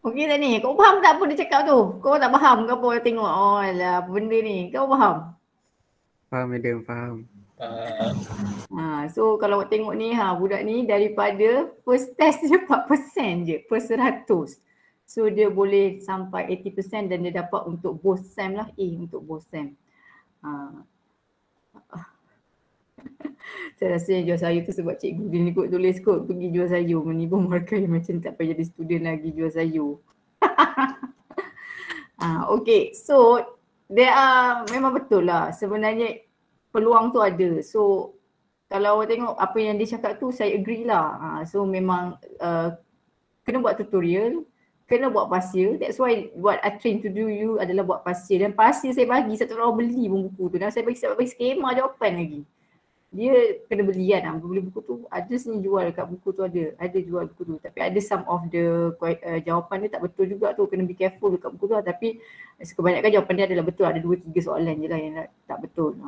Okey tak ni? Kau faham tak apa dia cakap tu? Kau tak faham ke apa tengok? Oh alah apa benda ni? Kau faham? Faham madam, faham. So kalau awak tengok ni budak ni daripada first test dia 4% je per 100. So dia boleh sampai 80% dan dia dapat untuk both SEM lah, A untuk both SEM. Saya rasa yang jual sayur tu sebab cikgu dia ni kot tulis kot pergi jual sayur, menipu markai macam tak payah jadi student lagi jual sayur. Okay, so there are, memang betul lah sebenarnya peluang tu ada. So kalau awak tengok apa yang dia cakap tu saya agree lah. So memang kena buat tutorial, kena buat pasir. That's why what I train to do you adalah buat pasir. Dan pasir saya bagi satu orang beli pun buku tu. Dan saya bagi skema jawapan lagi. Dia kena beli kan, beli buku tu ada sini jual dekat buku tu ada jual buku tu. Tapi ada some of the jawapan dia tak betul juga tu, kena be careful dekat buku tu lah. Tapi kebanyakan jawapan dia adalah betul, ada 2-3 soalan je lah yang tak betul.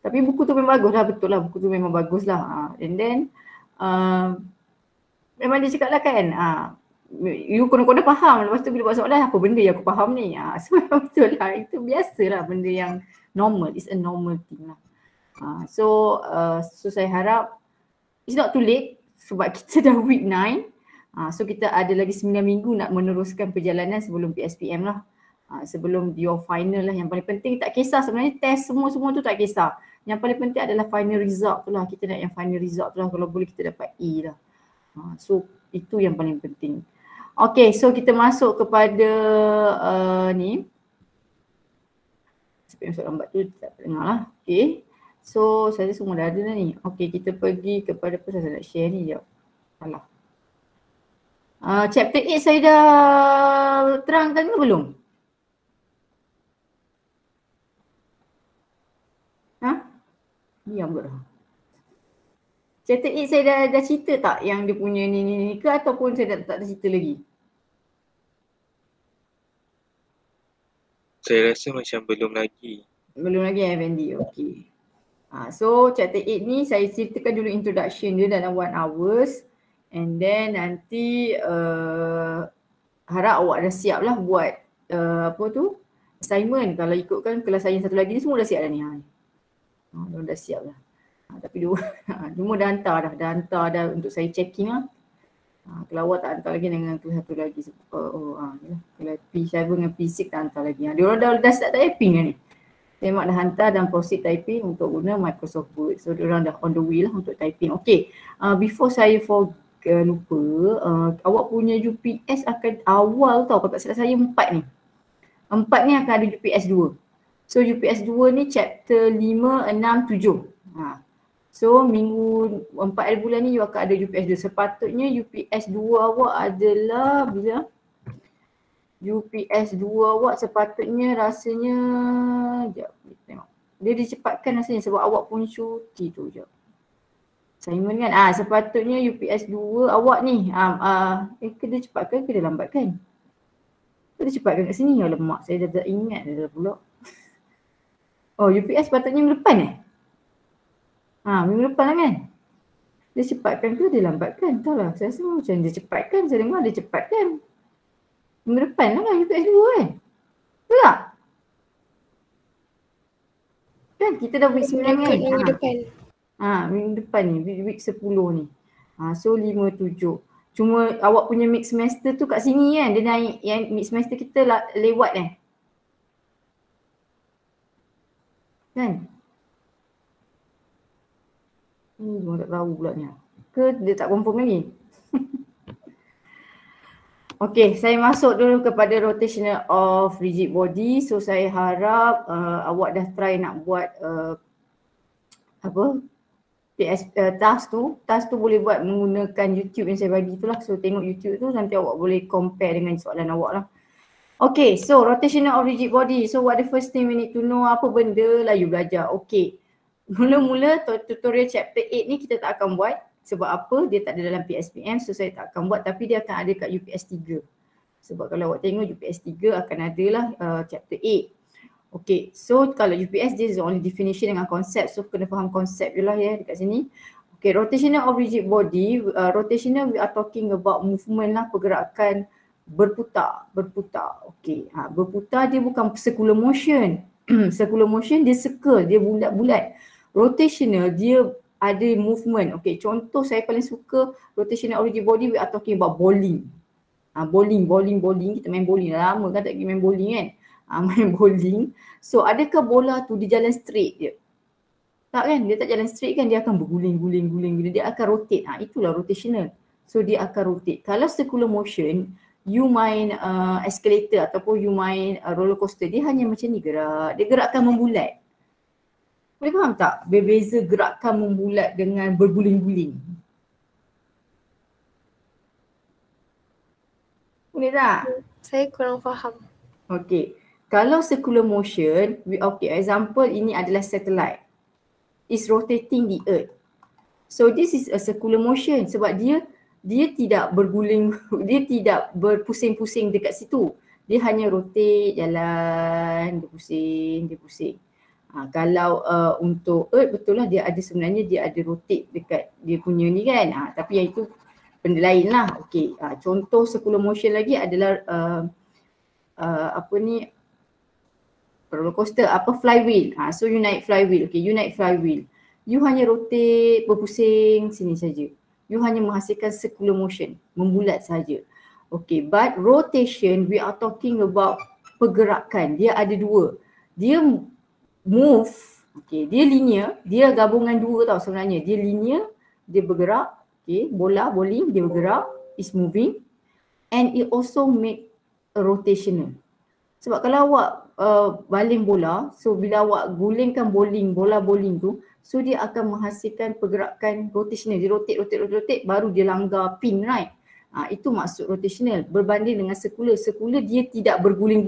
Tapi buku tu memang bagus lah, betul lah buku tu memang bagus lah. And then memang dia cakap lah kan, you kena faham, lepas tu bila buat soalan apa benda yang aku faham ni. So betul lah, itu biasalah benda yang normal, it's a normal thing lah. So saya harap it's not too late sebab kita dah week 9. So kita ada lagi 9 minggu nak meneruskan perjalanan sebelum PSPM lah. Sebelum your final lah. Yang paling penting tak kisah sebenarnya test semua tu tak kisah. Yang paling penting adalah final result tu lah. Kita nak yang final result tu lah, kalau boleh kita dapat A lah. So itu yang paling penting. Okay, so kita masuk kepada ni. SPM soalan lambat tu tak dengar lah. Okay. So saya semua dah ada dah ni. Okay, kita pergi kepada apa saya nak share ni sekejap. Alah. Chapter 8 saya dah terangkan ke belum? Diam pula. Chapter 8 saya dah cerita tak yang dia punya ni ke ataupun saya tak ada cerita lagi? Saya rasa macam belum lagi. Belum lagi Fendi, okay. So chapter 8 ni saya ceritakan dulu introduction dia dalam 1 hours. And then nanti harap awak dah siap lah buat assignment. Kalau ikutkan kelas saya satu lagi ni semua dah siap dah ni. Dah siap lah. Tapi semua dah hantar dah untuk saya checking lah. Kalau awak tak hantar lagi dengan kelas satu lagi. Kelas P7 dengan P6 tak hantar lagi. Dia orang dah start typing kan ni. Memang dah hantar dan proceed typing untuk guna Microsoft Word. So diorang dah on the way lah untuk typing. Okay, before saya lupa, awak punya UPS akan awal tau, kalau tak salah saya 4 ni. 4 ni akan ada UPS 2. So UPS 2 ni chapter 5, 6, 7. So minggu 4 hari bulan ni you akan ada UPS 2. Sepatutnya UPS 2 awak adalah bila? UPS 2 awak sepatutnya rasanya, sekejap tengok. Dia dicepatkan rasanya sebab awak pun cuti tu sekejap. Assignment kan? Sepatutnya UPS 2 awak ni, dia cepatkan ke dia lambatkan? Dia cepatkan kat sini, lemak saya dah tak ingat dah pula. Oh UPS sepatutnya minggu depan minggu depan lah kan? Dia cepatkan ke dia lambatkan? Tahu lah, saya rasa macam dia cepatkan, saya dengar dia cepatkan. Minggu depan lah kan UPS 2 kan? Betul tak? Kan kita dah week 9 kan? Minggu depan. Minggu depan ni, week 10 ni. So 5, 7. Cuma awak punya mid semester tu kat sini kan? Dia naik yang mid semester kita lewat kan? Orang tak tahu pula ni. Ke dia tak confirm lagi? Okay, saya masuk dulu kepada rotational of rigid body. So saya harap awak dah try nak buat task tu boleh buat menggunakan YouTube yang saya bagi tu lah. So tengok YouTube tu nanti awak boleh compare dengan soalan awak lah. Okay, so rotational of rigid body. So what the first thing we need to know, apa benda lah you belajar. Okay, mula-mula tutorial chapter 8 ni kita tak akan buat. Sebab apa? Dia tak ada dalam PSPM, so saya tak akan buat, tapi dia akan ada kat UPS 3. Sebab kalau awak tengok UPS 3 akan ada lah chapter 8. Okay, so kalau UPS dia is only definition dengan konsep, so kena faham konsep je lah ya dekat sini. Okay, rotational of rigid body, rotational we are talking about movement lah, pergerakan berputar. Okey, berputar dia bukan circular motion. Circular motion dia circle, dia bulat-bulat. Rotational dia ada movement. Okey, contoh saya paling suka rotational of rigid body, we are talking about bowling. Bowling. Kita main bowling. Dah lama kan tak pergi main bowling kan. Main bowling. So adakah bola tu dia jalan straight je? Tak kan? Dia tak jalan straight kan, dia akan berguling. Dia akan rotate. Itulah rotational. So dia akan rotate. Kalau circular motion, you main escalator ataupun you main roller coaster, dia hanya macam ni gerak. Dia gerakkan membulat. Boleh faham tak? Berbeza gerakan membulat dengan berguling-guling. Boleh tak? Saya kurang faham. Okay. Kalau circular motion, example ini adalah satellite. Is rotating the earth. So this is a circular motion sebab dia tidak berguling, dia tidak berpusing-pusing dekat situ. Dia hanya rotate, jalan, dia pusing. Kalau untuk earth betul lah dia ada rotate dekat dia punya ni kan. Tapi yang itu benda lain lah. Okay. Contoh circular motion lagi adalah roller coaster, flywheel. So you naik flywheel. Okay, you naik flywheel. You hanya rotate, berpusing sini saja. You hanya menghasilkan circular motion, membulat saja. Okay, but rotation we are talking about pergerakan. Dia ada dua. Dia move, okay, dia linear, dia gabungan dua tau sebenarnya. Dia linear, dia bergerak. Okay, bola, bowling, dia bergerak, is moving. And it also make a rotational. Sebab kalau awak baling bola, so bila awak gulingkan bola bowling tu, so dia akan menghasilkan pergerakan rotational. Dia rotate, baru dia langgar pin, right? Itu maksud rotational. Berbanding dengan circular. Circular dia tidak berguling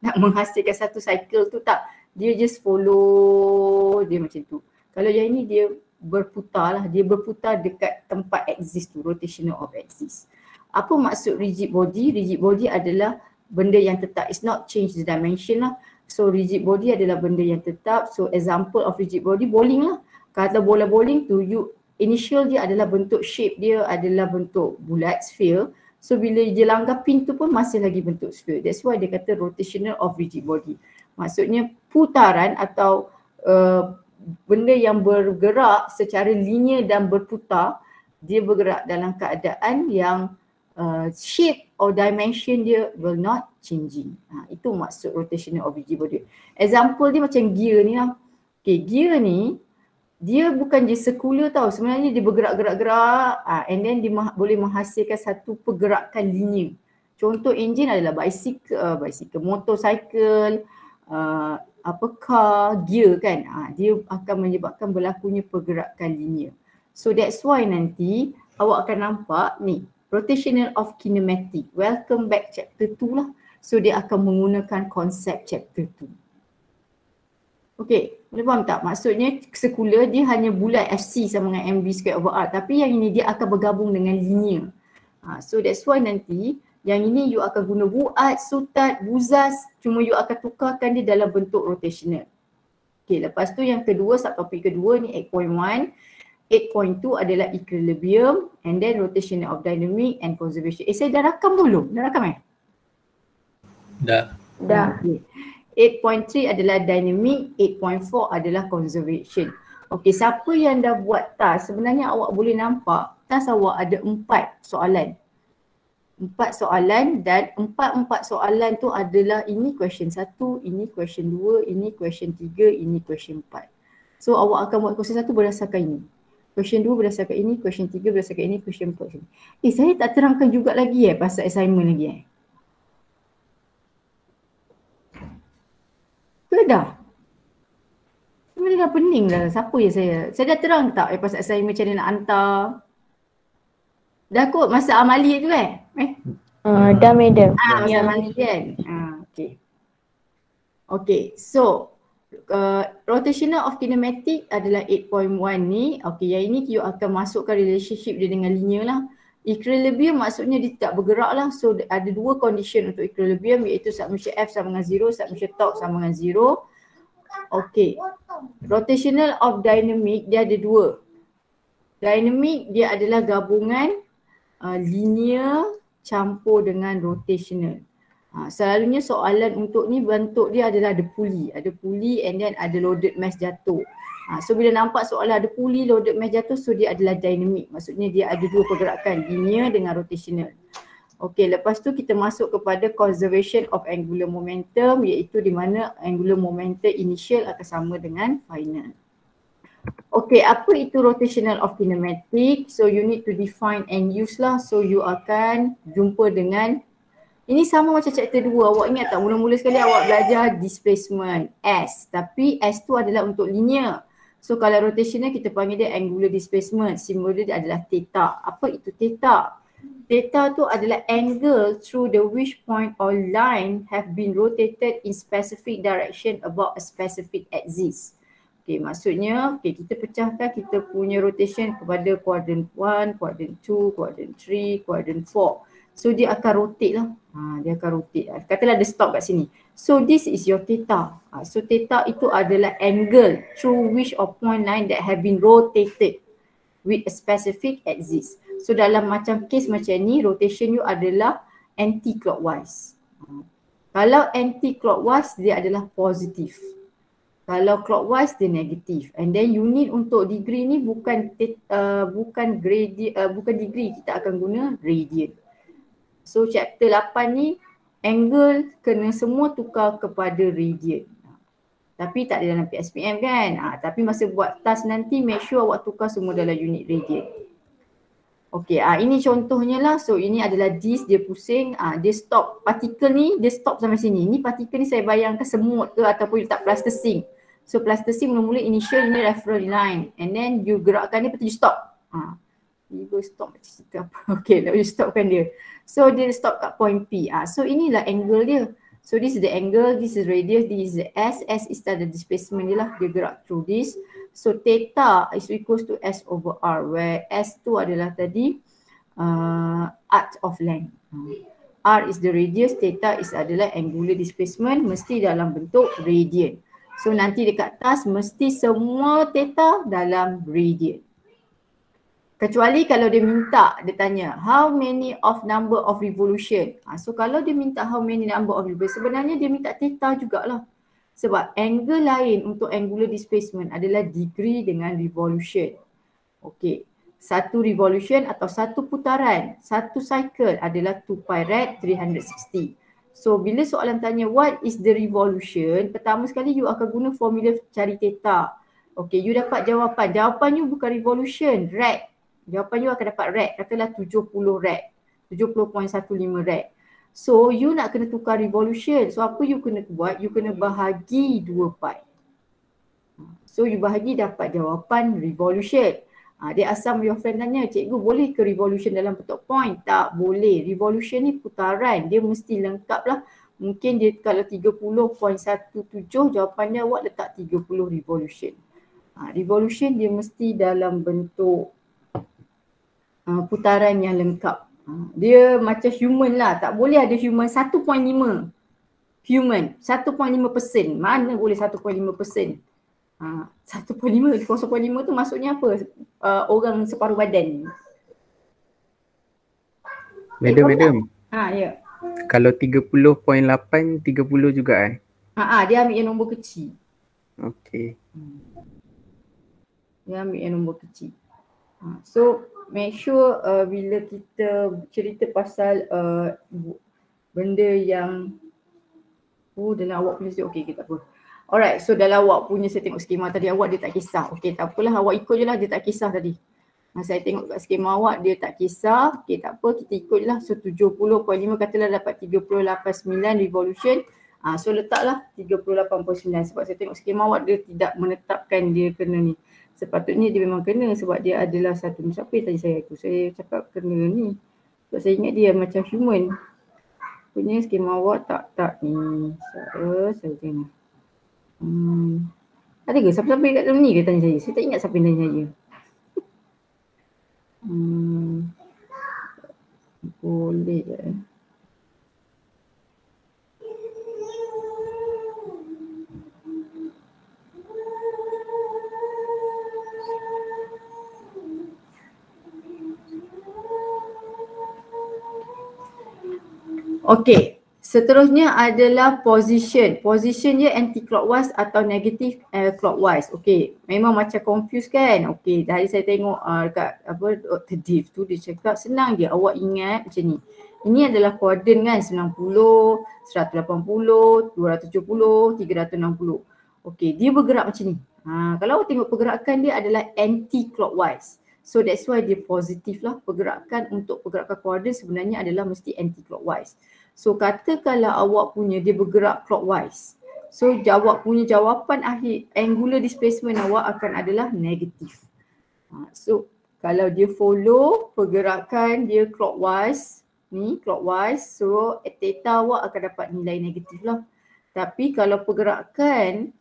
nak menghasilkan satu cycle tu, tak. Dia just follow dia macam tu. Kalau yang ini dia berputar lah, dia berputar dekat tempat axis tu, rotational of axis. Apa maksud rigid body? Rigid body adalah benda yang tetap. It's not change the dimension lah. So rigid body adalah benda yang tetap. So example of rigid body, bowling lah. Kalau bola bowling tu, initial dia adalah bentuk shape dia adalah bentuk bulat, sphere. So bila dia langgar pin tu pun masih lagi bentuk sphere. That's why dia kata rotational of rigid body. Maksudnya putaran atau benda yang bergerak secara linear dan berputar, dia bergerak dalam keadaan yang shape or dimension dia will not changing. Itu maksud rotational of rigid body. Example dia macam gear ni lah. Okay, gear ni dia bukan je circular tau. Sebenarnya dia bergerak-gerak and then dia boleh menghasilkan satu pergerakan linear. Contoh enjin adalah bicycle, motorcycle, car, gear kan. Dia akan menyebabkan berlakunya pergerakan linear. So that's why nanti awak akan nampak ni rotational of kinematic. Welcome back chapter 2 lah. So dia akan menggunakan konsep chapter 2. Okay, boleh faham tak? Maksudnya circular dia hanya bulat FC sama dengan MV square over R. Tapi yang ini dia akan bergabung dengan linear. So that's why nanti yang ini you akan guna buat, sutat, buzaz. Cuma you akan tukarkan dia dalam bentuk rotational. Okay, lepas tu yang kedua, subtopik kedua ni 8.1. 8.2 adalah equilibrium and then rotational of dynamic and conservation. Saya dah rakam belum? Dah rakam Dah. Okay. 8.3 adalah dynamic, 8.4 adalah conservation. Okey, siapa yang dah buat task, sebenarnya awak boleh nampak task awak ada 4 soalan. 4 soalan dan 4 soalan tu adalah ini question 1, ini question 2, ini question 3, ini question 4. So awak akan buat question 1 berdasarkan ini. Question 2 berdasarkan ini, question 3 berdasarkan ini, question 4. Saya tak terangkan juga lagi pasal assignment lagi Dah. Sebenarnya dah pening dah. Siapa ya saya? Saya dah terang tak pasal assignment macam mana nak hantar? Dah kot masa amali tu Dah madam. Masa amali kan? Okay. Okay, so rotational of kinematic adalah 8.1 ni. Okay, yang ini you akan masukkan relationship dia dengan linear lah. Equilibrium maksudnya dia tak bergerak lah. So ada dua condition untuk equilibrium, iaitu submission F sama dengan 0, submission torque sama dengan 0. Okay. Rotational of dynamic dia ada dua. Dynamic dia adalah gabungan linear campur dengan rotational. Selalunya soalan untuk ni bentuk dia adalah ada puli and then ada loaded mass jatuh. So bila nampak soalan ada puli, loaded mass jatuh, so dia adalah dynamic. Maksudnya dia ada dua pergerakan, linear dengan rotational. Okey, lepas tu kita masuk kepada conservation of angular momentum, iaitu di mana angular momentum initial akan sama dengan final. Okey, apa itu rotational of kinematic? So you need to define and use lah. So you akan jumpa dengan, ini sama macam chapter 2. Awak ingat tak mula-mula sekali awak belajar displacement S, tapi S tu adalah untuk linear. So kalau rotational kita panggil dia angular displacement. Simbol dia adalah theta. Apa itu theta? Theta tu adalah angle through the which point or line have been rotated in specific direction about a specific axis. Okay, maksudnya kita pecahkan kita punya rotation kepada quadrant 1, quadrant 2, quadrant 3, quadrant 4. So dia akan rotate lah. Dia akan rotate. Katalah ada stop kat sini. So this is your theta. So theta itu adalah angle through which or point line that have been rotated with a specific axis. So dalam macam case macam ni, rotation you adalah anti-clockwise. Kalau anti-clockwise dia adalah positif. Kalau clockwise dia negatif. And then unit untuk degree ni bukan degree, kita akan guna radian. So chapter 8 ni angle kena semua tukar kepada radian. Tapi tak ada dalam PSPM kan. Tapi masa buat task nanti make sure awak tukar semua dalam unit radian. Okey, ini contohnya lah. So ini adalah disk, dia pusing, dia stop. Partikel ni dia stop sampai sini. Ni partikel ni saya bayangkan semut ke ataupun letak plasticine. So plasticine mula-mula initial ini reference line and then you gerakkan dia, lepas tu you stop. You go stop macam cerita apa. Okay, lalu you stopkan dia. So dia stop kat point P. So inilah angle dia. So this is the angle, this is radius, this is the S. S is the displacement dia lah. Dia gerak through this. So theta is equals to S over R, where S tu adalah tadi arc of length. R is the radius, theta is adalah angular displacement, mesti dalam bentuk radian. So nanti dekat task mesti semua theta dalam radian. Kecuali kalau dia minta, dia tanya how many of number of revolution. So kalau dia minta how many number of revolution, sebenarnya dia minta theta jugalah. Sebab angle lain untuk angular displacement adalah degree dengan revolution. Okey, satu revolution atau satu putaran, satu cycle adalah 2 pi rad 360. So bila soalan tanya what is the revolution, pertama sekali you akan guna formula cari theta. Okey, you dapat jawapan. Jawapan you bukan revolution, rad. Jawapan you akan dapat rad, katalah 70 rad, 70.15 rad. So you nak kena tukar revolution. So apa you kena buat? You kena bahagi 2 pi. So you bahagi dapat jawapan revolution. Dia asal your friend tanya, cikgu boleh ke revolution dalam bentuk point? Tak boleh. Revolution ni putaran, dia mesti lengkap lah. Mungkin dia kalau 30.17 jawapannya awak letak 30 revolution. Revolution dia mesti dalam bentuk putaran yang lengkap. Dia macam human lah, tak boleh ada human 1.5. Human 1.5%, mana boleh 1.5%? 1.5, 0.5 tu maksudnya apa? Orang separuh badan. Madam. Ya. Kalau 30.8, 30 juga Dia ambil yang nombor kecil. Okey. Dia ambil yang nombor kecil. So make sure bila kita cerita pasal benda yang dalam awak punya okey tak apa. Alright, so dalam awak punya saya tengok skema tadi awak dia tak kisah. Okey, tak apalah, awak ikut je lah, dia tak kisah tadi. Saya tengok kat skema awak dia tak kisah. Okey, tak apa, kita ikut je lah. So 70.5 katalah dapat 38.9 revolution. So letaklah 38.9 sebab saya tengok skema awak dia tidak menetapkan dia kena ni. Sepatutnya dia memang kena sebab dia adalah satu. Siapa yang tadi saya tu? Saya cakap kena ni. Sebab saya ingat dia macam human. Punya skema awak tak ni. Saya tengok. Ada ke siapa-siapa kat dalam ni ke tanya saya? Saya tak ingat siapa yang tanya saya. Boleh je. Okey, seterusnya adalah position. Position dia anti-clockwise atau negative clockwise. Okey, memang macam confused kan? Okey, dari saya tengok dekat apa Dr. Div tu dia cakap senang je awak ingat macam ni. Ini adalah kuadran kan 90, 180, 270, 360. Okey, dia bergerak macam ni. Kalau awak tengok pergerakan dia adalah anti-clockwise. So that's why dia positif lah. Pergerakan untuk pergerakan kuadran sebenarnya adalah mesti anti-clockwise. So katakanlah awak punya dia bergerak clockwise. So awak punya jawapan akhir angular displacement awak akan adalah negatif. So kalau dia follow pergerakan dia clockwise, ni clockwise, so theta awak akan dapat nilai negatif lah. Tapi kalau pergerakan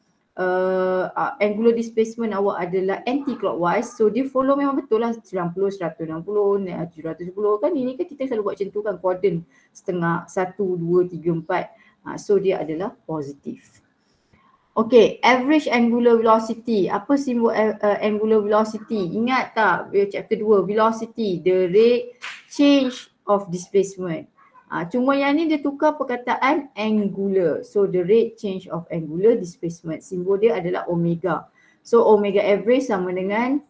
angular displacement awak adalah anti-clockwise, so dia follow memang betul lah 90, 160, 710 kan, ini kan kita selalu buat macam tu kan, kuadran setengah, 1, 2, 3, 4. So dia adalah positif. Okay, average angular velocity. Apa simbol angular velocity? Ingat tak chapter 2, velocity, the rate change of displacement. Cuma yang ni dia tukar perkataan angular. So the rate change of angular displacement. Simbol dia adalah omega. So omega average sama dengan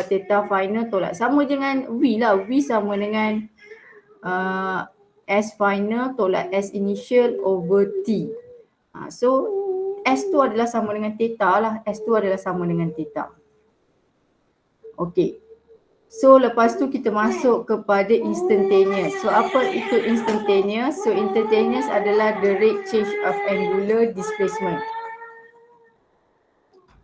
theta final tolak. Sama dengan V lah. V sama dengan S final tolak S initial over T. So S tu adalah sama dengan theta lah. S tu adalah sama dengan theta. Okay. So lepas tu kita masuk kepada instantaneous. So apa itu instantaneous? So instantaneous adalah the rate change of angular displacement.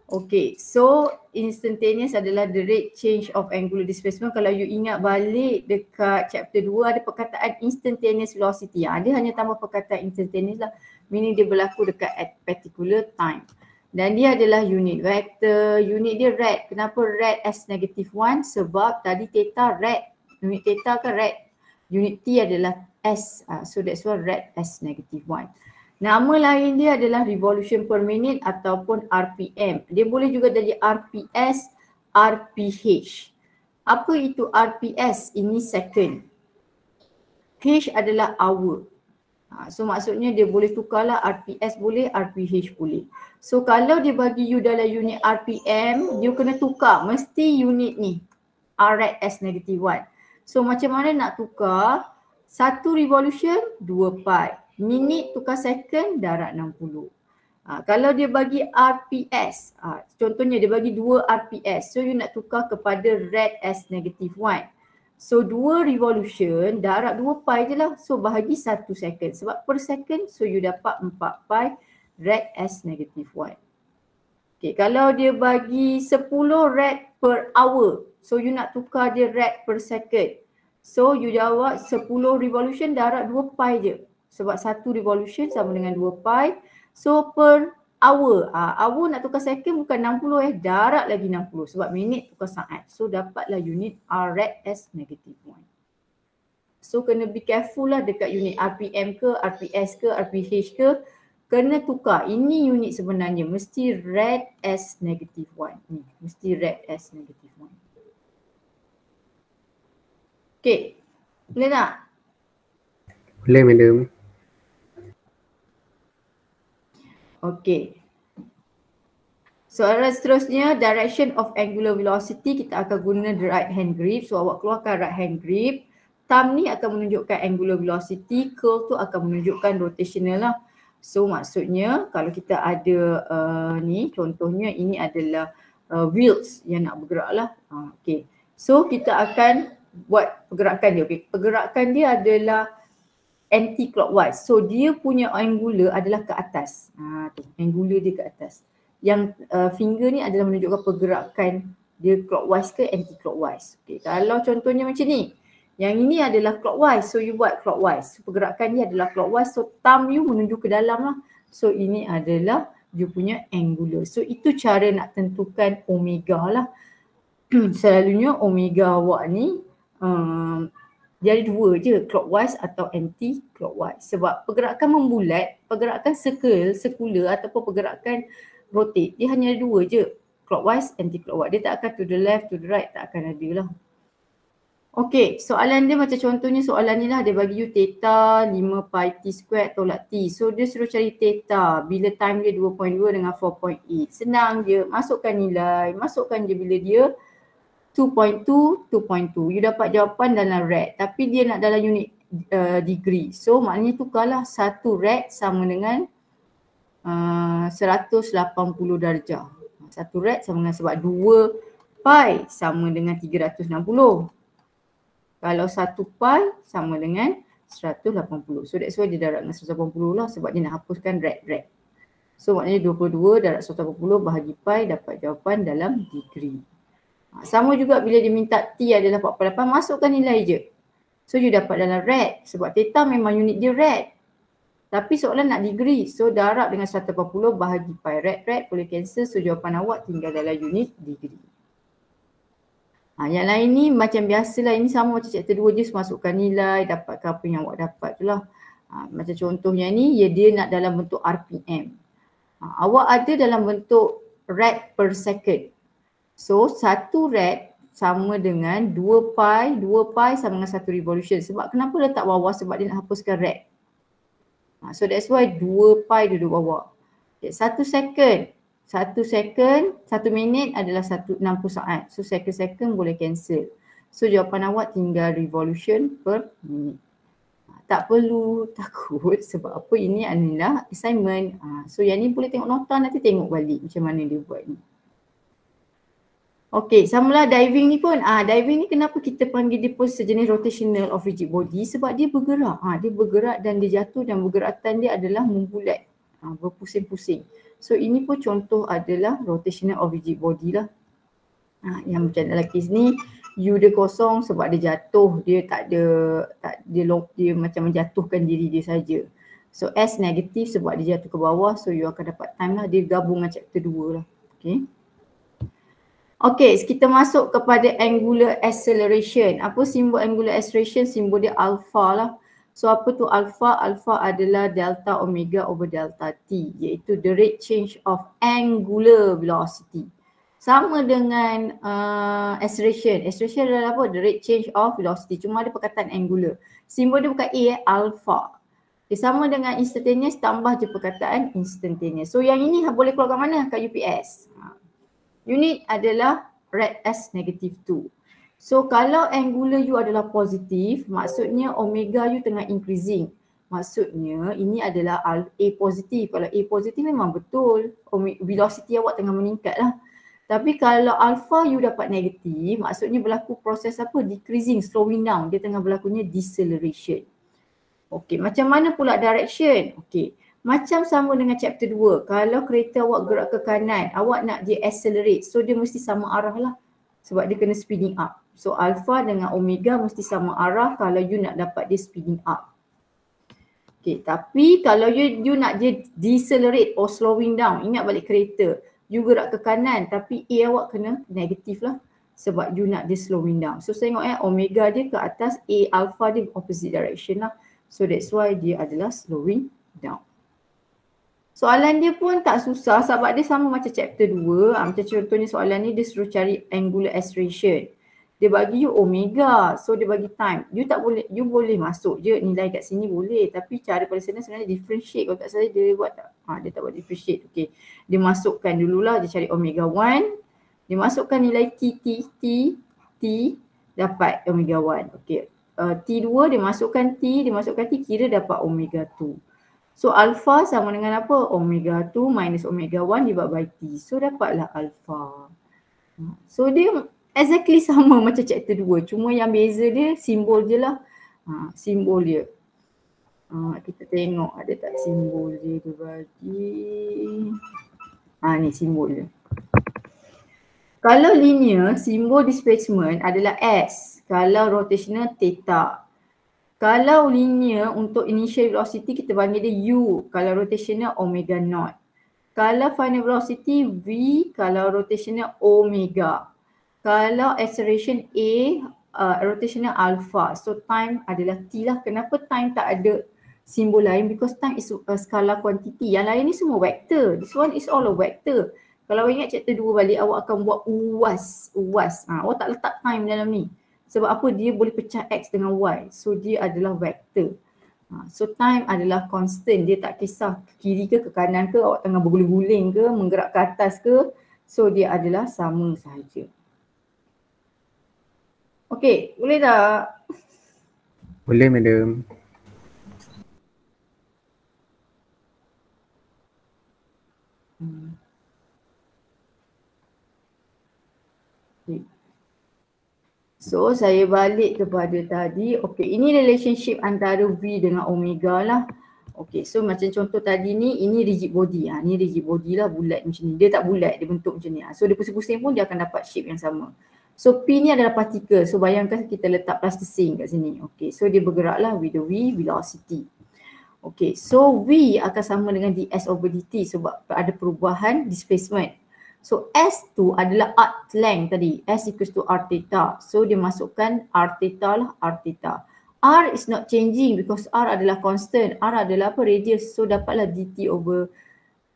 Okay, so instantaneous adalah the rate change of angular displacement. Kalau you ingat balik dekat chapter 2 ada perkataan instantaneous velocity. Dia hanya tambah perkataan instantaneous lah. Meaning dia berlaku dekat at particular time. Dan dia adalah unit vector, unit dia rad. Kenapa rad as negative 1? Sebab tadi theta rad, unit theta kan rad. Unit T adalah S, so that's why rad as negative 1. Nama lain dia adalah revolution per minute ataupun RPM. Dia boleh juga jadi RPS, RPH. Apa itu RPS? Ini second. H adalah hour. So maksudnya dia boleh tukarlah RPS boleh, RPH boleh. So kalau dia bagi you dalam unit RPM, you kena tukar mesti unit ni rad as negative 1. So macam mana nak tukar? 1 revolution 2 pi. Minit tukar second darab 60. Kalau dia bagi RPS, contohnya dia bagi 2 RPS. So you nak tukar kepada rad as negative 1. So 2 revolution darab 2 pi je lah. So bahagi 1 second. Sebab per second so you dapat 4 pi rad as negative 1. Okay, kalau dia bagi 10 rad per hour. So you nak tukar dia rad per second. So you jawab 10 revolution darab 2 pi je. Sebab 1 revolution sama dengan 2 pi. So per hour. Hour nak tukar second bukan 60 darab lagi 60 sebab minit tukar saat. So dapatlah unit rad as negative 1. So kena be careful lah dekat unit RPM ke, RPS ke, RPH ke. Kena tukar. Ini unit sebenarnya mesti rad as negative 1. Ni mesti rad as negative 1. Okay. Boleh tak? Boleh, madam. Okay. Soalan seterusnya, direction of angular velocity, kita akan guna the right hand grip. So awak keluarkan right hand grip. Thumb ni akan menunjukkan angular velocity, curl tu akan menunjukkan rotational lah. So maksudnya kalau kita ada ni, contohnya ini adalah wheels yang nak bergerak lah. Okay. So kita akan buat pergerakan dia. Okay. Pergerakan dia adalah anti-clockwise. So dia punya angular adalah ke atas. Tu, angular dia ke atas. Yang finger ni adalah menunjukkan pergerakan dia clockwise ke anti-clockwise. Okay. Kalau contohnya macam ni. Yang ini adalah clockwise. So you buat clockwise. So, pergerakan dia adalah clockwise. So thumb you menuju ke dalam lah. So ini adalah dia punya angular. So itu cara nak tentukan omega lah. Selalunya omega awak ni dia ada dua je, clockwise atau anti-clockwise. Sebab pergerakan membulat, pergerakan circular ataupun pergerakan rotate, dia hanya ada dua je, clockwise, anti-clockwise. Dia tak akan to the left, to the right, tak akan ada lah. Okey, soalan dia macam contohnya soalan ni lah, dia bagi you theta 5 pi t squared tolak t. So dia suruh cari theta bila time dia 2.2 dengan 4.8. Senang je, masukkan nilai, masukkan je bila dia 2.2, 2.2. You dapat jawapan dalam rad tapi dia nak dalam unit degree. So maknanya tukarlah 1 rad sama dengan 180 darjah. 1 rad sama dengan, sebab 2 pi sama dengan 360. Kalau 1 pi sama dengan 180. So that's why dia darab dengan 180 lah, sebab dia nak hapuskan rad. So maknanya 22 darab 180 bahagi pi, dapat jawapan dalam degree. Sama juga bila dia minta T adalah 48, masukkan nilai je. So you dapat dalam rad, sebab theta memang unit dia rad. Tapi soalan nak degree, so darab dengan 180 bahagi pi. Rad boleh cancel, so jawapan awak tinggal dalam unit degree. Yang lain ni macam biasalah, ini sama macam chapter 2 je, masukkan nilai, dapatkan apa yang awak dapat tu lah. Macam contohnya ni, dia nak dalam bentuk RPM. Awak ada dalam bentuk rad per second. So 1 rad sama dengan 2 pi sama dengan 1 revolution. Sebab kenapa letak bawah? Sebab dia nak hapuskan rad. So that's why 2 pi duduk bawah. Okay, 1 second. 1 minit adalah 60 saat. So second boleh cancel. So jawapan awak tinggal revolution per minit. Tak perlu takut sebab apa, ini adalah assignment. So yang ni boleh tengok nota, nanti tengok balik macam mana dia buat ni. Okey, samalah diving ni pun. Diving ni kenapa kita panggil dia pun sejenis rotational of rigid body? Sebab dia bergerak. Dia bergerak dan dia jatuh dan bergerakan dia adalah membulat. Berpusing-pusing. So ini pun contoh adalah rotational of rigid body lah. Yang macam dalam kes ni, U dia kosong sebab dia jatuh. Dia dia macam menjatuhkan diri dia saja. So S negatif sebab dia jatuh ke bawah. So you akan dapat time lah. Dia gabung dengan chapter 2 lah. Okay, kita masuk kepada angular acceleration. Apa simbol angular acceleration? Simbol dia alpha lah. So apa tu alpha? Alpha adalah delta omega over delta t, iaitu the rate change of angular velocity. Sama dengan acceleration. Acceleration adalah apa? The rate change of velocity. Cuma ada perkataan angular. Simbol dia bukan A, alpha. Sama dengan instantaneous, tambah je perkataan instantaneous. So yang ini boleh keluar kat mana? Kat UPS. Unit adalah rad S negative 2. So kalau angular U adalah positif, maksudnya omega U tengah increasing. Maksudnya ini adalah A positif. Kalau A positif memang betul, velocity awak tengah meningkat lah. Tapi kalau alpha U dapat negatif, maksudnya berlaku proses apa? Decreasing, slowing down. Dia tengah berlakunya deceleration. Okey, macam mana pula direction? Okey, macam sama dengan chapter 2. Kalau kereta awak gerak ke kanan, awak nak dia accelerate. So dia mesti sama arah lah. Sebab dia kena speeding up. So alpha dengan omega mesti sama arah kalau you nak dapat dia speeding up. Okay, tapi kalau you nak dia decelerate or slowing down, ingat balik kereta. You gerak ke kanan tapi A awak kena negatif lah. Sebab you nak dia slowing down. So tengok omega dia ke atas, A alpha dia opposite direction lah. So that's why dia adalah slowing down. Soalan dia pun tak susah sebab dia sama macam chapter 2. Macam contohnya soalan ni dia suruh cari angular acceleration. Dia bagi you omega, so dia bagi time. You boleh masuk je nilai kat sini boleh, tapi cara paling senang sebenarnya differentiate. Kalau tak salah dia buat tak? Dia tak buat differentiate. Okey. Dia masukkan dululah, dia cari omega 1. Dia masukkan nilai T dapat omega 1. Okey. T2 dia masukkan T, kira dapat omega 2. So alpha sama dengan apa? Omega 2 minus omega 1 divided by T. So dapatlah alpha. So dia exactly sama macam chapter 2. Cuma yang beza dia simbol je lah. Simbol dia. Kita tengok ada tak simbol dia bagi. Ni simbol dia. Kalau linear, simbol displacement adalah S. Kalau rotational, theta. Kalau linear untuk initial velocity kita panggil dia U. Kalau rotational omega naught. Kalau final velocity V. Kalau rotational omega. Kalau acceleration A, rotational alpha. So time adalah T lah. Kenapa time tak ada simbol lain? Because time is a scalar quantity. Yang lain ni semua vector. This one is all a vector. Kalau awak ingat chapter 2 balik, awak akan buat uas. Awak tak letak time dalam ni. Sebab apa? Dia boleh pecah X dengan Y. So dia adalah vektor. So time adalah constant. Dia tak kisah ke kiri ke kanan ke, awak tengah berguling-guling ke, menggerak ke atas ke. So dia adalah sama sahaja. Okey, boleh tak? Boleh madam. So saya balik kepada tadi. Okey, ini relationship antara V dengan omega lah. Okey, so macam contoh tadi ni, ini rigid body. Ni rigid body lah, bulat macam ni. Dia tak bulat, dia bentuk macam ni. So dia pusing-pusing pun dia akan dapat shape yang sama. So P ni adalah partikel. So bayangkan kita letak plasticine kat sini. Okey, so dia bergerak lah with the V velocity. Okey, so V akan sama dengan ds over dt sebab ada perubahan displacement. So S2 adalah arc length tadi. S equals to r theta. So dia masukkan r theta lah, r theta. R is not changing because R adalah constant. R adalah apa? Radius. So dapatlah dt over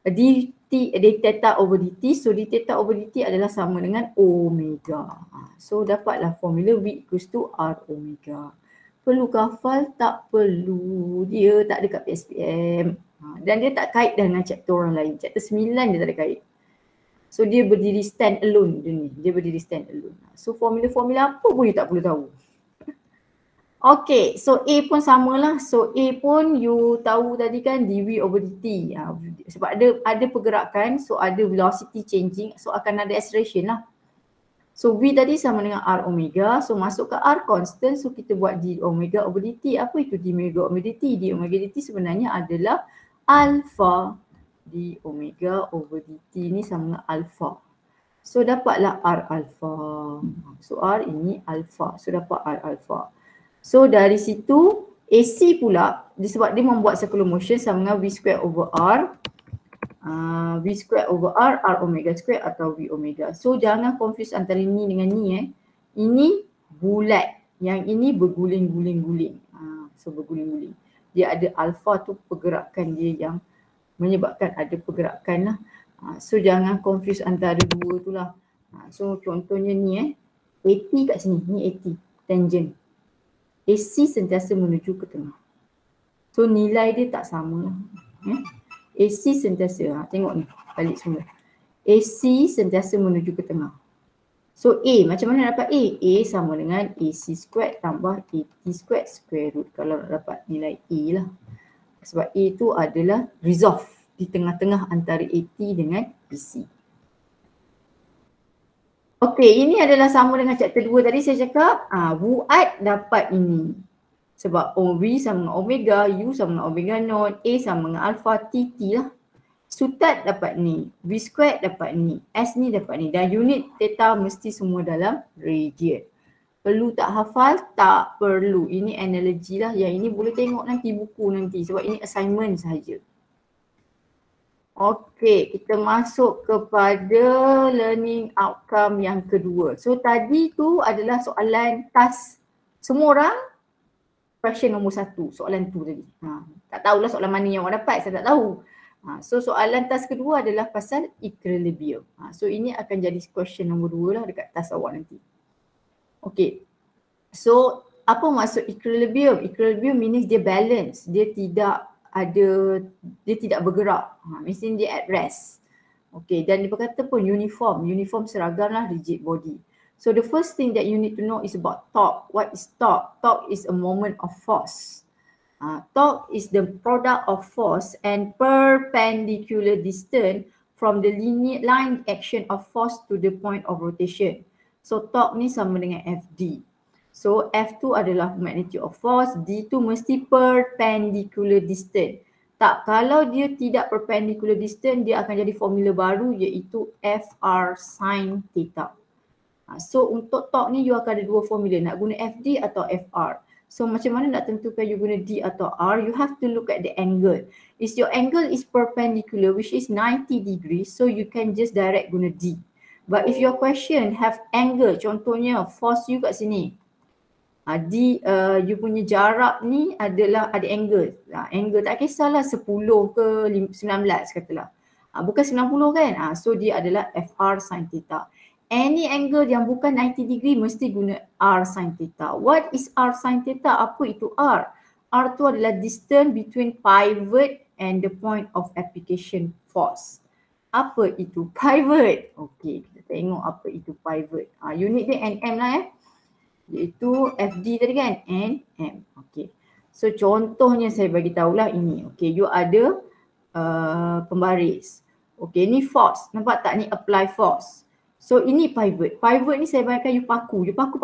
dt, d theta over dt. So d theta over dt adalah sama dengan omega. So dapatlah formula V equals to r omega. Perlu hafal? Tak perlu. Dia tak ada kat PSPM. Dan dia tak kait dengan chapter orang lain. Chapter 9 dia tak ada kait. So dia berdiri stand alone dia ni. Dia berdiri stand alone. So formula-formula apa pun you tak perlu tahu. Okay, so A pun samalah. So A pun you tahu tadi kan dv over dt. Sebab ada pergerakan, so ada velocity changing, so akan ada acceleration lah. So V tadi sama dengan R omega, so masuk ke R constant, so kita buat d omega over dt. Apa itu d omega over dt? D omega dt sebenarnya adalah alpha. D omega over dt ni sama dengan alpha. So dapatlah R alpha. So R ini alpha. So dapat R alpha. So dari situ AC pula, sebab dia membuat circular motion sama dengan V square over R. V square over R, R omega square atau V omega. So jangan confuse antara ni dengan ni. Ini bulat. Yang ini berguling-guling-guling. So berguling-guling. Dia ada alpha tu pergerakan dia yang menyebabkan ada pergerakan lah. So jangan confuse antara dua tu lah. So contohnya ni AT kat sini. Ni AT. Tangent. AC sentiasa menuju ke tengah. So nilai dia tak sama lah. AC sentiasa. Tengok ni. Balik semula. AC sentiasa menuju ke tengah. So A. Macam mana dapat A? A sama dengan AC squared tambah AT squared square root. Kalau nak dapat nilai A lah. Sebab A tu adalah resolve di tengah-tengah antara AT dengan AC. Okey, ini adalah sama dengan chapter 2 tadi saya cakap. Buat dapat ini. Sebab V sama dengan omega, U sama dengan omega naught, A sama dengan alpha, TT lah. Sutat dapat ni, V squared dapat ni, S ni dapat ni. Dan unit theta mesti semua dalam radian. Perlu tak hafal? Tak perlu. Ini analogi lah. Yang ini boleh tengok nanti buku nanti sebab ini assignment sahaja. Okey, kita masuk kepada learning outcome yang kedua. So tadi tu adalah soalan task semua orang question nombor 1, soalan tu tadi. Tak tahulah soalan mana yang awak dapat, saya tak tahu. So soalan task kedua adalah pasal equilibrium. So ini akan jadi question nombor 2 lah dekat task awak nanti. Okay, so apa maksud equilibrium? Equilibrium means dia balance, dia tidak bergerak. Mesti dia at rest. Okay, dan dia berkata pun uniform seragam lah rigid body. So the first thing that you need to know is about torque. What is torque? Torque is a moment of force. Torque is the product of force and perpendicular distance from the linear line action of force to the point of rotation. So torque ni sama dengan FD. So F2 adalah magnitude of force, D2 mesti perpendicular distance. Tak, kalau dia tidak perpendicular distance, dia akan jadi formula baru iaitu FR sin theta. So untuk torque ni you akan ada dua formula, nak guna FD atau FR. So macam mana nak tentukan you guna D atau R? You have to look at the angle. If your angle is perpendicular which is 90 degrees, so you can just direct guna D. But if your question have angle, contohnya force you kat sini, you punya jarak ni adalah ada angle. Angle tak kisahlah 10 ke 19 katalah. Bukan 90 kan? So dia adalah FR sin theta. Any angle yang bukan 90 degree mesti guna R sin theta. What is R sin theta? Apa itu R? R tu adalah distance between pivot and the point of application force. Apa itu pivot? Okey, kita tengok apa itu pivot. Unit dia Nm lah iaitu FD tadi kan, Nm. Okey. So contohnya saya bagi tahulah ini. Okey, you ada pembaris. Okey, ni force. Nampak tak ni apply force. So ini pivot. Pivot ni saya bayangkan you paku. You paku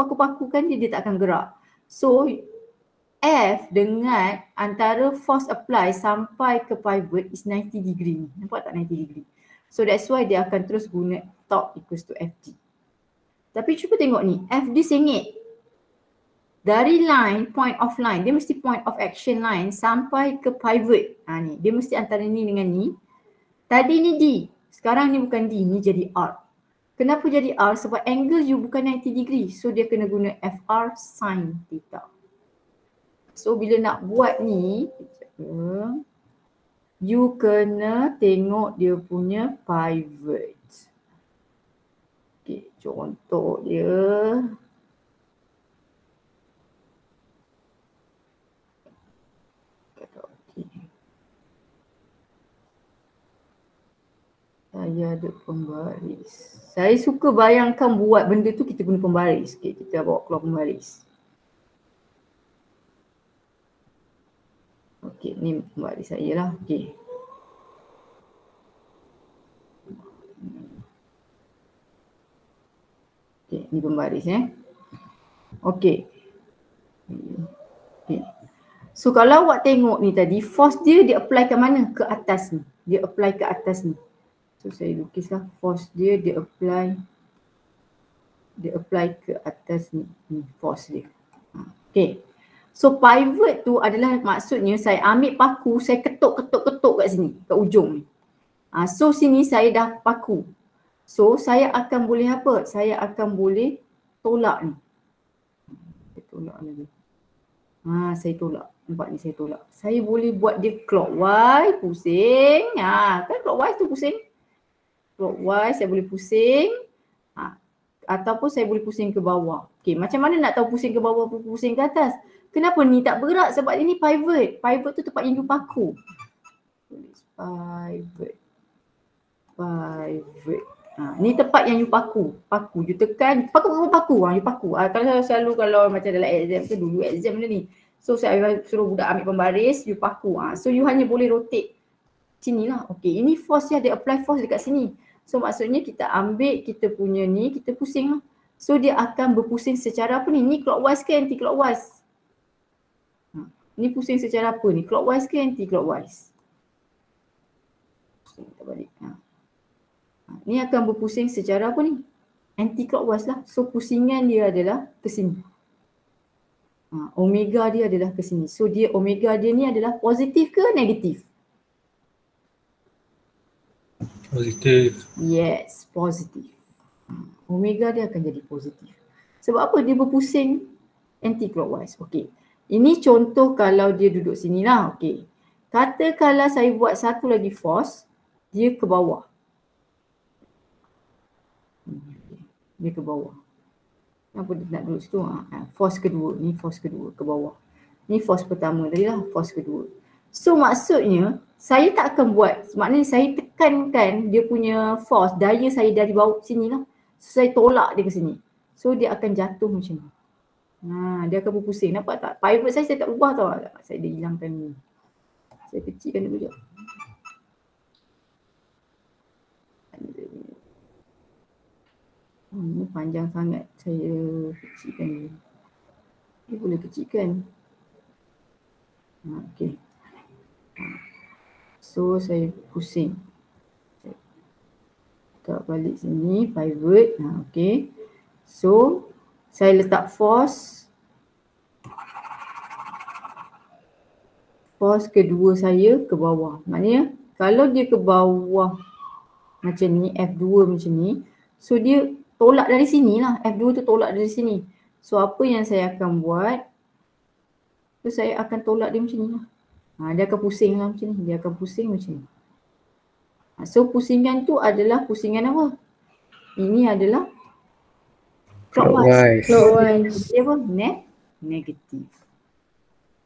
kan dia tak akan gerak. So F dengan antara force apply sampai ke pivot is 90 degree ni. Nampak tak 90 degree? So that's why dia akan terus guna torque equals to FD. Tapi cuba tengok ni, FD sengit. Dari line, point of line, dia mesti point of action line sampai ke pivot. Ni, dia mesti antara ni dengan ni. Tadi ni D, sekarang ni bukan D, ni jadi R. Kenapa jadi R? Sebab angle you bukan 90 degree. So dia kena guna FR sin theta. So bila nak buat ni, you kena tengok dia punya pivot. Okay, contoh dia. Saya ada pembaris. Saya suka bayangkan buat benda tu kita guna pembaris. Okay, kita bawa keluar pembaris. Okey, ni pembaris saya lah. Okey. Okey, ni pembaris Okey. Okey. So kalau awak tengok ni tadi, force dia apply ke mana? Ke atas ni. Dia apply ke atas ni. So saya lukislah force dia apply ke atas ni. Ni force dia. Okey. So pivot tu adalah maksudnya saya ambil paku, saya ketuk kat sini, kat ujung ni. So sini saya dah paku. So saya akan boleh apa? Saya akan boleh tolak ni. Saya tolak lagi. Saya tolak. Nampak ni saya tolak. Saya boleh buat dia clockwise, pusing. Kan clockwise tu pusing. Clockwise saya boleh pusing. Ataupun saya boleh pusing ke bawah. Okey, macam mana nak tahu pusing ke bawah atau pusing ke atas? Kenapa ni tak bergerak? Sebab ini pivot. Pivot tu tempat yang you paku. Pivot. Ni tempat yang you paku. Paku. You tekan. Paku. You paku. Kalau macam dalam exam tu, dulu exam benda ni. So saya suruh budak ambil pembaris, you paku. So you hanya boleh rotate sini lah. Okay. Ini force dia apply force dekat sini. So maksudnya kita ambil kita punya ni, kita pusing lah. So dia akan berpusing secara apa ni? Ni clockwise ke anti-clockwise? Ni pusing secara apa ni? Clockwise ke anti-clockwise? Kita balik. Ni akan berpusing secara apa ni? Anti-clockwise lah. So pusingan dia adalah ke sini. Omega dia adalah ke sini. So dia omega dia ni adalah positif ke negatif? Positif. Yes, positif. Omega dia akan jadi positif. Sebab apa? Dia berpusing anti-clockwise. Okey. Ini contoh kalau dia duduk sini lah. Okey. Katakanlah saya buat satu lagi force, dia ke bawah. Dia ke bawah. Kenapa dia nak duduk situ? Force kedua. Ni force kedua ke bawah. Ni force pertama tadi lah, force kedua. So maksudnya, saya tak akan buat, maknanya saya tekankan dia punya force, daya saya dari bawah sini lah. So saya tolak dia ke sini. So dia akan jatuh macam ni. Dia akan berpusing. Nampak tak? Pivot saya tak ubah tau. Saya dah hilangkan ni. Saya kecilkan dulu je. Ini panjang sangat. Saya kecilkan dulu. Dia boleh kecilkan. Okay. So saya pusing. Saya letak balik sini. Pivot. Okay. So saya letak force kedua saya ke bawah. Maknanya kalau dia ke bawah macam ni, F2 macam ni, so dia tolak dari sini lah. F2 tu tolak dari sini. So apa yang saya akan buat, so saya akan tolak dia macam ni lah. Dia akan pusing lah macam ni. Dia akan pusing macam ni. So pusingan tu adalah pusingan apa? Ini adalah Clockwise. Clockwise. Dia apa? Negatif.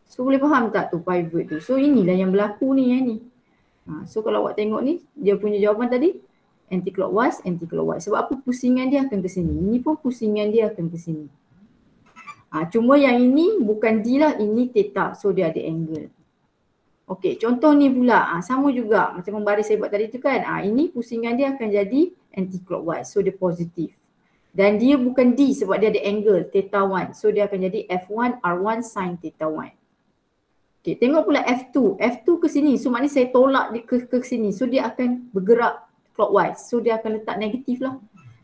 So boleh faham tak tu pivot tu? So inilah yang berlaku ni yang ni. So kalau awak tengok ni, dia punya jawapan tadi anti-clockwise, anti-clockwise. Sebab apa? Pusingan dia akan ke sini. Ini pun pusingan dia akan ke sini. Cuma yang ini bukan D lah, ini theta. So dia ada angle. Okey, contoh ni pula. Sama juga macam pembaris saya buat tadi tu kan. Ini pusingan dia akan jadi anti-clockwise. So dia positif. Dan dia bukan D sebab dia ada angle theta 1. So dia akan jadi F1 R1 sin theta 1. Okey, tengok pula F2. F2 ke sini. So maknanya saya tolak dia ke sini. So dia akan bergerak clockwise. So dia akan letak negatif lah.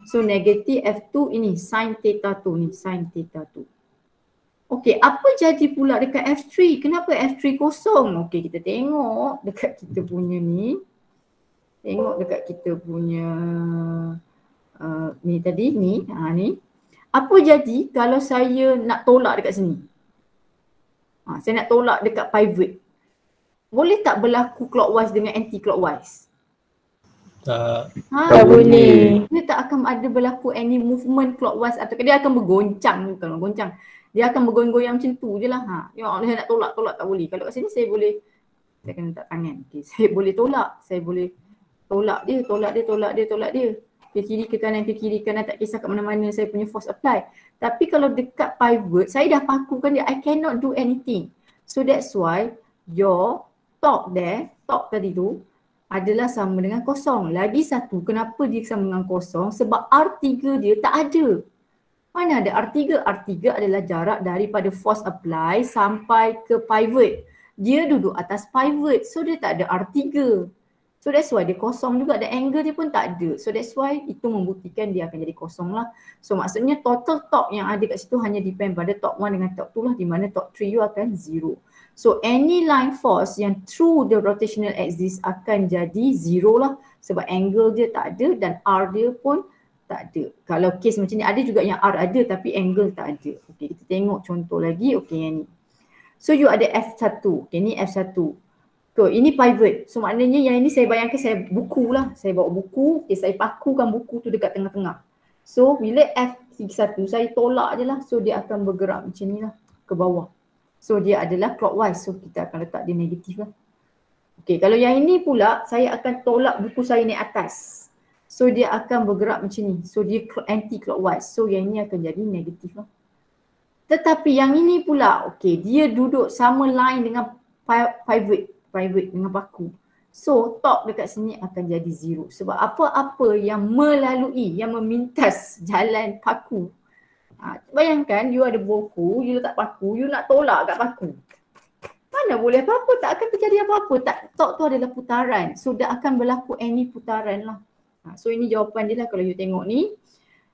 So negatif F2 ini sin theta 2 ni. Sin theta 2. Okey, apa jadi pula dekat F3? Kenapa F3 kosong? Okey, kita tengok dekat kita punya ni. Tengok dekat kita punya ni tadi ni. Ni. Apa jadi kalau saya nak tolak dekat sini? Saya nak tolak dekat pivot. Boleh tak berlaku clockwise dengan anti-clockwise? Tak. Tak boleh. Dia tak akan ada berlaku any movement clockwise atau dia akan bergoncang. Bukan bergoncang. Dia akan bergoyang-goyang macam tu je lah. Saya nak tolak tak boleh. Kalau kat sini saya boleh, saya kena letak tangan. Okay. Saya boleh tolak. Saya boleh tolak dia. Ke kiri ke kanan tak kisah kat mana-mana saya punya force apply. Tapi kalau dekat pivot, saya dah pakukan dia. I cannot do anything. So that's why your torque tadi tu adalah sama dengan kosong. Lagi satu, kenapa dia sama dengan kosong? Sebab R3 dia tak ada. Mana ada R3? R3 adalah jarak daripada force apply sampai ke pivot. Dia duduk atas pivot. So dia tak ada R3. So that's why dia kosong juga. Dan angle dia pun tak ada. So that's why itu membuktikan dia akan jadi kosong lah. So maksudnya total torque yang ada kat situ hanya depend pada torque 1 dengan torque 2 lah. Di mana torque 3 you akan 0. So any line force yang through the rotational axis akan jadi 0 lah. Sebab angle dia tak ada dan R dia pun tak ada. Kalau case macam ni ada juga yang R ada tapi angle tak ada. Okey, kita tengok contoh lagi. Okey, yang ni. So you ada F1. Okey, ni F1. So ini pivot. So maknanya yang ini saya bayangkan saya buku lah. Saya bawa buku. Okey, saya pakukan buku tu dekat tengah-tengah. So bila F1 saya tolak je lah. So dia akan bergerak macam ni lah ke bawah. So dia adalah clockwise. So kita akan letak dia negatif lah. Okey, kalau yang ini pula saya akan tolak buku saya naik atas. So dia akan bergerak macam ni. So dia anti-clockwise. So yang ini akan jadi negatif lah. Tetapi yang ini pula, okey, dia duduk sama line dengan pivot dengan paku. So torque dekat sini akan jadi 0. Sebab apa-apa yang melalui, yang memintas jalan paku. Bayangkan you ada buku, you letak paku, you nak tolak kat paku. Mana boleh apa-apa, tak akan terjadi apa-apa. Torque tu adalah putaran. So dia akan berlaku any putaran lah. So ini jawapan dia lah kalau you tengok ni.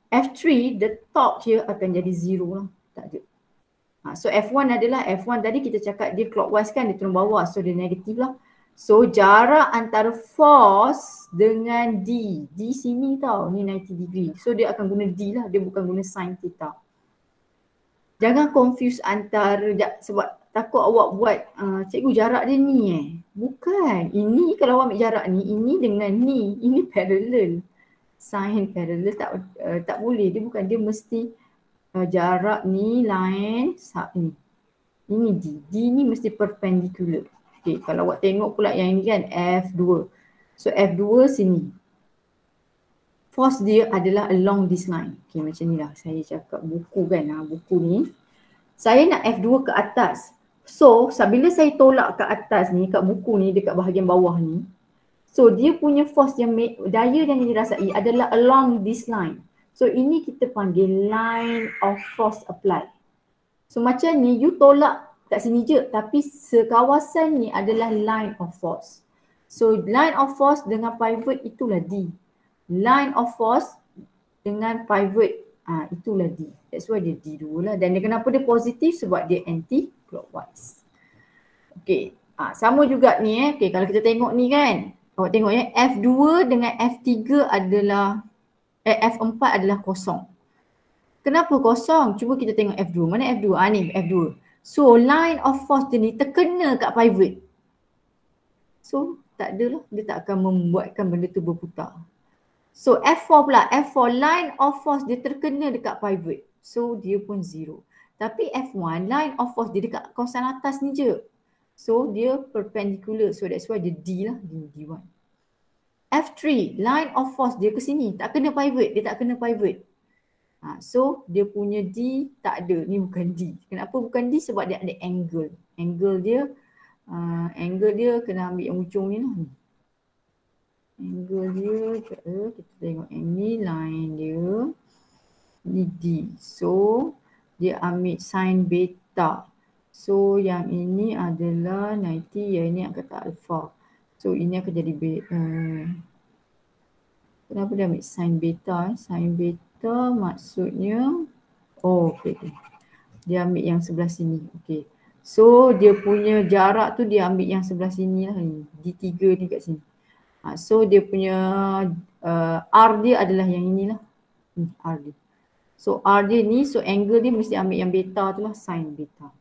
F3, the torque here akan jadi 0 lah. Tak ada. So F1 adalah, F1 tadi kita cakap dia clockwise kan, dia turun bawah. So dia negatif lah. So jarak antara force dengan D. D sini tau, ni 90 degree. So dia akan guna D lah, dia bukan guna sin theta. Jangan confuse antara, sebab takut awak buat, cikgu jarak dia ni Bukan, ini kalau awak ambil jarak ni, ini dengan ni, ini parallel. Sin parallel tak boleh, dia bukan, dia mesti jarak ni, line, ni. Ini D, D ni mesti perpendicular. Okay, kalau awak tengok pula yang ini kan, F2. So F2 sini. Force dia adalah along this line. Okay, macam ni lah saya cakap buku kan, buku ni. Saya nak F2 ke atas. So, bila saya tolak ke atas ni, kat buku ni, dekat bahagian bawah ni. So, dia punya force yang daya yang dirasai adalah along this line. So, ini kita panggil line of force apply. So, macam ni, you tolak kat sini je. Tapi sekawasan ni adalah line of force. So, line of force dengan pivot itulah D. Line of force dengan pivot, itulah D. That's why dia D2 lah. Dan dia kenapa dia positif? Sebab dia anti-clockwise. Okay. Sama juga ni Okay, kalau kita tengok ni kan. Awak tengok F2 dengan F3 adalah, F4 adalah kosong. Kenapa kosong? Cuba kita tengok F2. Mana F2? Ni F2. So line of force dia ni terkena kat pivot. So tak adalah. Dia tak akan membuatkan benda tu berputar. So F4 pula, F4 line of force dia terkena dekat pivot. So dia pun 0. Tapi F1 line of force dia dekat kawasan atas ni je. So dia perpendicular. So that's why dia D lah, D1. F3 line of force dia ke sini, tak kena pivot, dia tak kena pivot. So dia punya D tak ada, ni bukan D. Kenapa bukan D? Sebab dia ada angle. Angle dia kena ambil yang ujung ni lah. Angle dia, kita tengok yang ni line dia, ni D. So dia ambil sin beta. So yang ini adalah 90, yang ini akan kata alpha. So ini akan jadi kenapa dia ambil sin beta? Sin beta maksudnya, okay. Dia ambil yang sebelah sini. Okay. So dia punya jarak tu dia ambil yang sebelah sini lah ni. D3 ni kat sini. So dia punya R dia adalah yang inilah. R dia. So R dia ni, so angle dia mesti ambil yang beta tu lah, sin beta.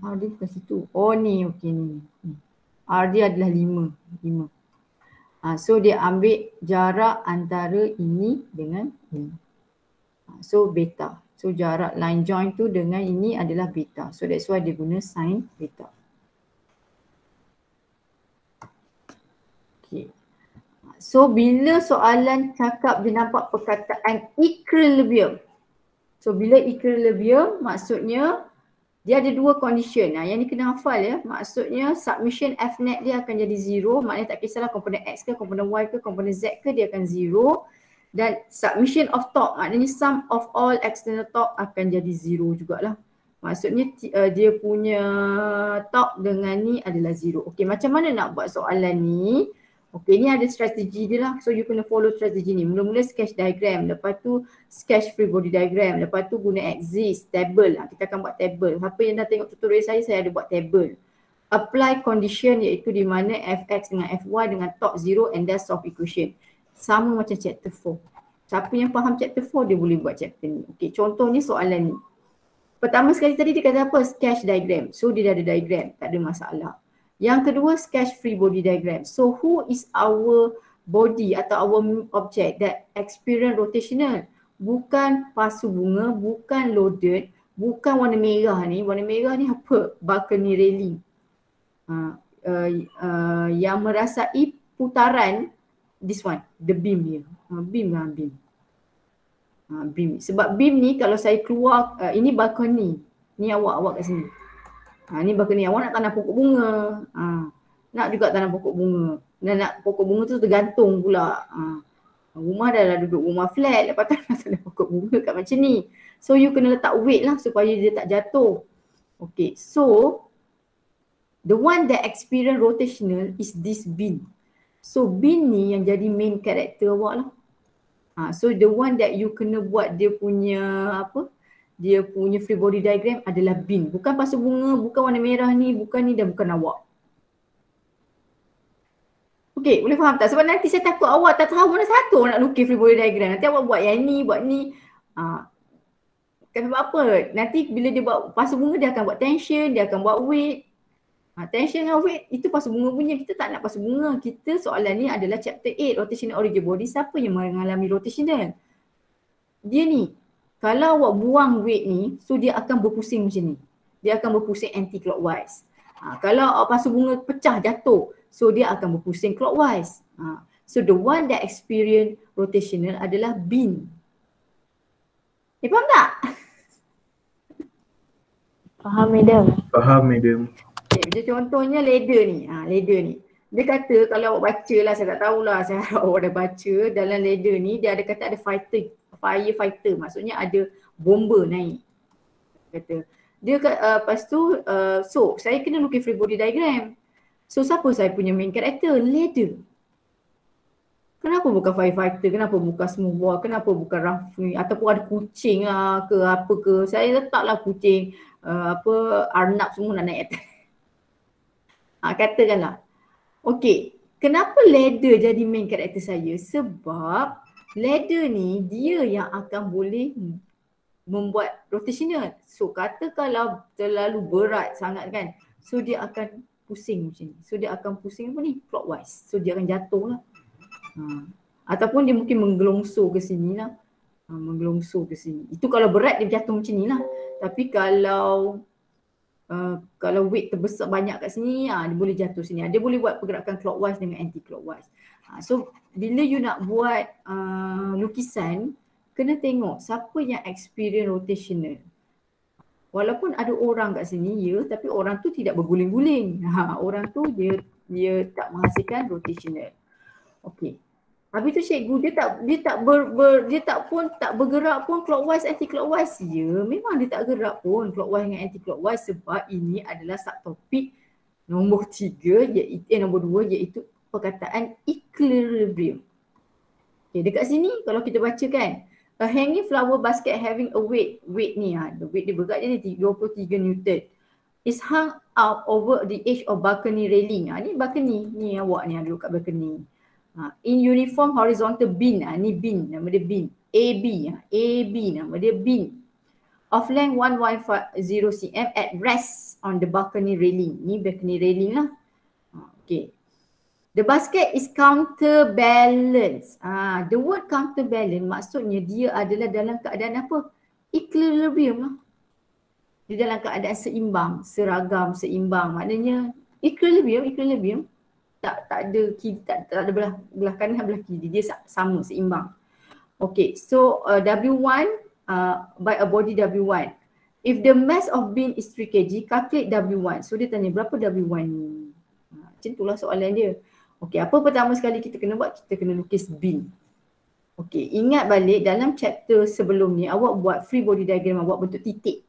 R dia bukan situ. Oh ni, okay ni. R dia adalah 5. So dia ambil jarak antara ini dengan ini. So beta. So jarak line join tu dengan ini adalah beta. So that's why dia guna sin beta. Okay. So bila soalan cakap dia nampak perkataan equilibrium. So bila equilibrium maksudnya dia ada dua condition. Yang ni kena hafal ya. Maksudnya submission F net dia akan jadi 0. Maknanya tak kisahlah komponen X ke, komponen Y ke, komponen Z ke, dia akan 0. Dan submission of torque, maknanya sum of all external torque akan jadi 0 jugalah. Maksudnya dia punya torque dengan ni adalah 0. Okey, macam mana nak buat soalan ni? Okey, ni ada strategi dia lah. So you kena follow strategi ni. Mula-mula sketch diagram, lepas tu sketch free body diagram, lepas tu guna axis, table. Kita akan buat table. Siapa yang dah tengok tutorial saya ada buat table. Apply condition iaitu di mana fx dengan fy dengan torque 0 and that's solve equation. Sama macam chapter 4. Siapa yang faham chapter 4 dia boleh buat chapter ni. Okey, contoh ni soalan ni. Pertama sekali tadi dia kata apa? Sketch diagram. So dia dah ada diagram, tak ada masalah. Yang kedua, sketch free body diagram. So who is our body atau our object that experience rotational? Bukan pasu bunga, bukan loaded, bukan warna merah ni. Warna merah ni apa? Balcony railing. Yang merasai putaran, this one, the beam here. Beam lah, beam. Beam. Sebab beam ni kalau saya keluar, ini balcony. Ni awak kat sini. Ni balcony. Awak nak tanam pokok bunga. Nak juga tanam pokok bunga. Dan nak pokok bunga tu tergantung pula. Rumah dah lah duduk rumah flat. Lepas tu nak tanam pokok bunga kat macam ni. So you kena letak weight lah supaya dia tak jatuh. Okay, so the one that experience rotational is this beam. So beam ni yang jadi main character awak lah. So the one that you kena buat dia punya apa? Dia punya free body diagram adalah beam. Bukan pasu bunga, bukan warna merah ni, bukan ni dan bukan awak. Okay, boleh faham tak? Sebab nanti saya takut awak tak tahu mana satu nak lukis free body diagram. Nanti awak buat yang ni, buat ni. Sebab apa? Nanti bila dia buat pasu bunga dia akan buat tension, dia akan buat weight. Tension dengan weight itu pasu bunga punya. Kita tak nak pasu bunga. Kita soalan ni adalah chapter 8, rotational origin body. Siapa yang mengalami rotational? Dia ni. Kalau awak buang weight ni, so dia akan berpusing macam ni. Dia akan berpusing anti-clockwise. Kalau pasu bunga pecah, jatuh, so dia akan berpusing clockwise. So the one that experience rotational adalah beam. Faham tak? Faham, madam. Faham, madam. Okay, macam contohnya ladder ni. Ladder ni. Dia kata kalau awak baca lah, saya tak tahulah, saya harap awak dah baca. Dalam ladder ni dia ada kata ada firefighter, maksudnya ada bomba naik. Kata. Dia lepas tu, so saya kena lukis free body diagram. So siapa saya punya main character? Ladder. Kenapa bukan firefighter? Kenapa bukan smooth ball? Kenapa bukan Rafi? Ataupun ada kucing lah ke apa ke. Saya letaklah kucing, Arnab semua nak naik atas. Katakanlah. Okay, kenapa ladder jadi main karakter saya? Sebab ladder ni dia yang akan boleh membuat rotational. So kata kalau terlalu berat sangat kan, so dia akan pusing macam ni. So dia akan pusing apa ni? Clockwise. So dia akan jatuh lah. Ataupun dia mungkin menggelongsor ke sini lah. Menggelongsor ke sini. Itu kalau berat dia jatuh macam ni lah. Tapi kalau weight terbesar banyak kat sini, dia boleh jatuh sini. Dia boleh buat pergerakan clockwise dengan anti-clockwise. So bila you nak buat lukisan, kena tengok siapa yang experience rotational. Walaupun ada orang kat sini, ya, tapi orang tu tidak berguling-guling. Orang tu dia tak menghasilkan rotational. Okey. Habis tu cikgu dia tak bergerak pun clockwise anti-clockwise. Ya, memang dia tak gerak pun clockwise dengan anti-clockwise sebab ini adalah subtopik nombor 3 iaitu nombor 2 iaitu perkataan equilibrium. Okey, dekat sini kalau kita baca kan, a hanging flower basket having a weight ni, the weight dia berat dia 23 Newton is hung up over the edge of balcony railing. Ni balcony, ni awak ni duduk kat balcony. In uniform horizontal bin, ni bin, nama dia bin. AB nama dia bin. Of length 110 cm at rest on the balcony railing. Ni balcony railing lah. Okay. The basket is counterbalance. The word counterbalance maksudnya dia adalah dalam keadaan apa? Equilibrium lah. Dia dalam keadaan seimbang, seragam, seimbang. Maknanya equilibrium. Tak ada kiri, tak ada belah kanan, belah kiri. Dia sama, seimbang. Okay, so W1 by a body W1. If the mass of bin is 3 kg, calculate W1. So dia tanya berapa W1 ni? Macam itulah soalan dia. Okay, apa pertama sekali kita kena buat? Kita kena lukis bin. Okay, ingat balik dalam chapter sebelum ni awak buat free body diagram awak bentuk titik.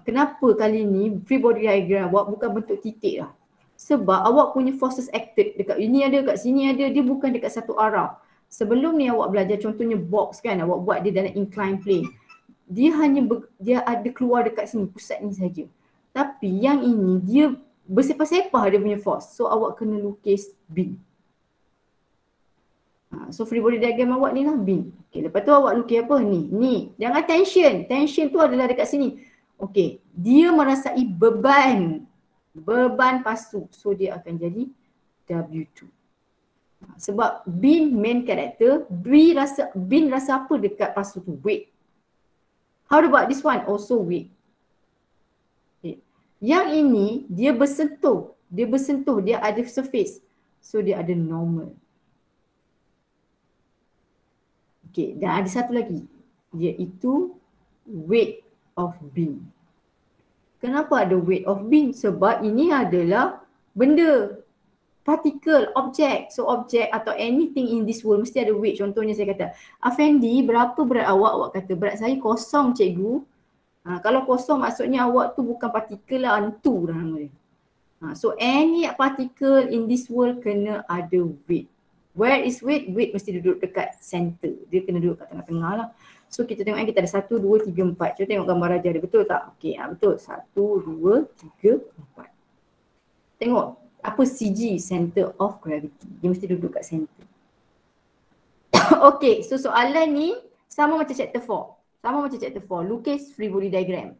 Kenapa kali ni free body diagram awak bukan bentuk titik lah? Sebab awak punya forces acted dekat ini ada, kat sini ada, dia bukan dekat satu arah. Sebelum ni awak belajar contohnya box kan, awak buat dia dalam inclined plane. Dia hanya dia ada keluar dekat sini, pusat ni saja. Tapi yang ini dia bersepah-sepah dia punya force. So awak kena lukis bin. So free body diagram awak ni lah bin. Okay, lepas tu awak lukis apa ni? Ni, jangan tension. Tension tu adalah dekat sini. Okay, dia merasai beban pasu. So dia akan jadi W2. Sebab bin main character, bin rasa apa dekat pasu tu? Weight. How about this one? Also weight. Okay. Yang ini dia bersentuh, dia ada surface. So dia ada normal. Okay, dan ada satu lagi iaitu weight of bin. Kenapa ada weight of bin? Sebab ini adalah benda, particle, objek. So objek atau anything in this world mesti ada weight. Contohnya saya kata, Afendi berapa berat awak? Awak kata berat saya kosong cikgu. Kalau kosong maksudnya awak tu bukan particle lah, hantu dah nama dia. So any particle in this world kena ada weight. Where is weight? Weight mesti duduk dekat center. Dia kena duduk kat tengah-tengah lah. So kita tengok kita ada 1, 2, 3, 4. Cuba tengok gambar raja dia, betul tak? Okey, betul. 1, 2, 3, 4. Tengok apa CG, center of gravity. Dia mesti duduk kat center. Okey, so soalan ni sama macam chapter 4. Lukis free body diagram.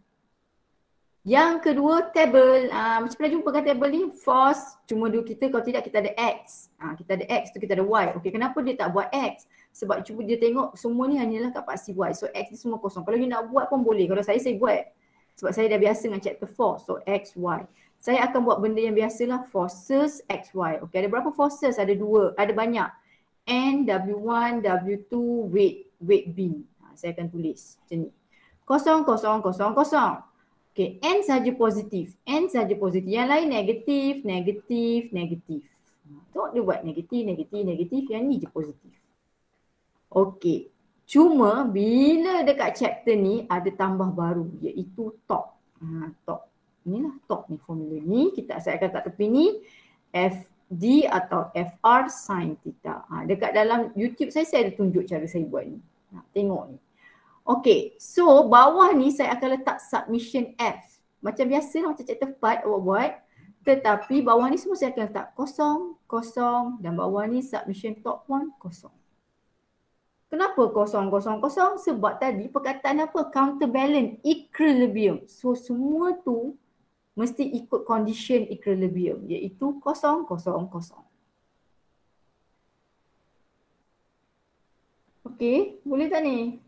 Yang kedua table, macam pernah jumpa kan table ni? Force, cuma dua kita, kalau tidak kita ada X. Kita ada X tu kita ada Y. Okey, kenapa dia tak buat X? Sebab cuba dia tengok semua ni hanyalah kat paksi Y. So X ni semua kosong. Kalau you nak buat pun boleh. Kalau saya buat. Sebab saya dah biasa dengan chapter 4. So X, Y. Saya akan buat benda yang biasalah, forces X, Y. Okey, ada berapa forces? Ada 2, ada banyak. N, W1, W2, weight bin. Saya akan tulis macam ni. 0, 0, 0, 0. Okey, N saja positif. Yang lain negatif. Tengok dia buat negatif. Yang ni je positif. Okey. Cuma bila dekat chapter ni ada tambah baru iaitu torque. Torque. Inilah torque ni, formula ni. Saya akan tak tepi ni. FD atau FR sin theta. Dekat dalam YouTube saya ada tunjuk cara saya buat ni. Tengok ni. Okay, so bawah ni saya akan letak submission F. Macam biasa lah, macam chapter 4 awak buat. Tetapi bawah ni semua saya akan letak 0, 0 dan bawah ni submission top pun 0. Kenapa 0, 0, 0? Sebab tadi perkataan apa? Counterbalance, equilibrium. So semua tu mesti ikut condition equilibrium iaitu 0, 0, 0. Okey, boleh tak ni?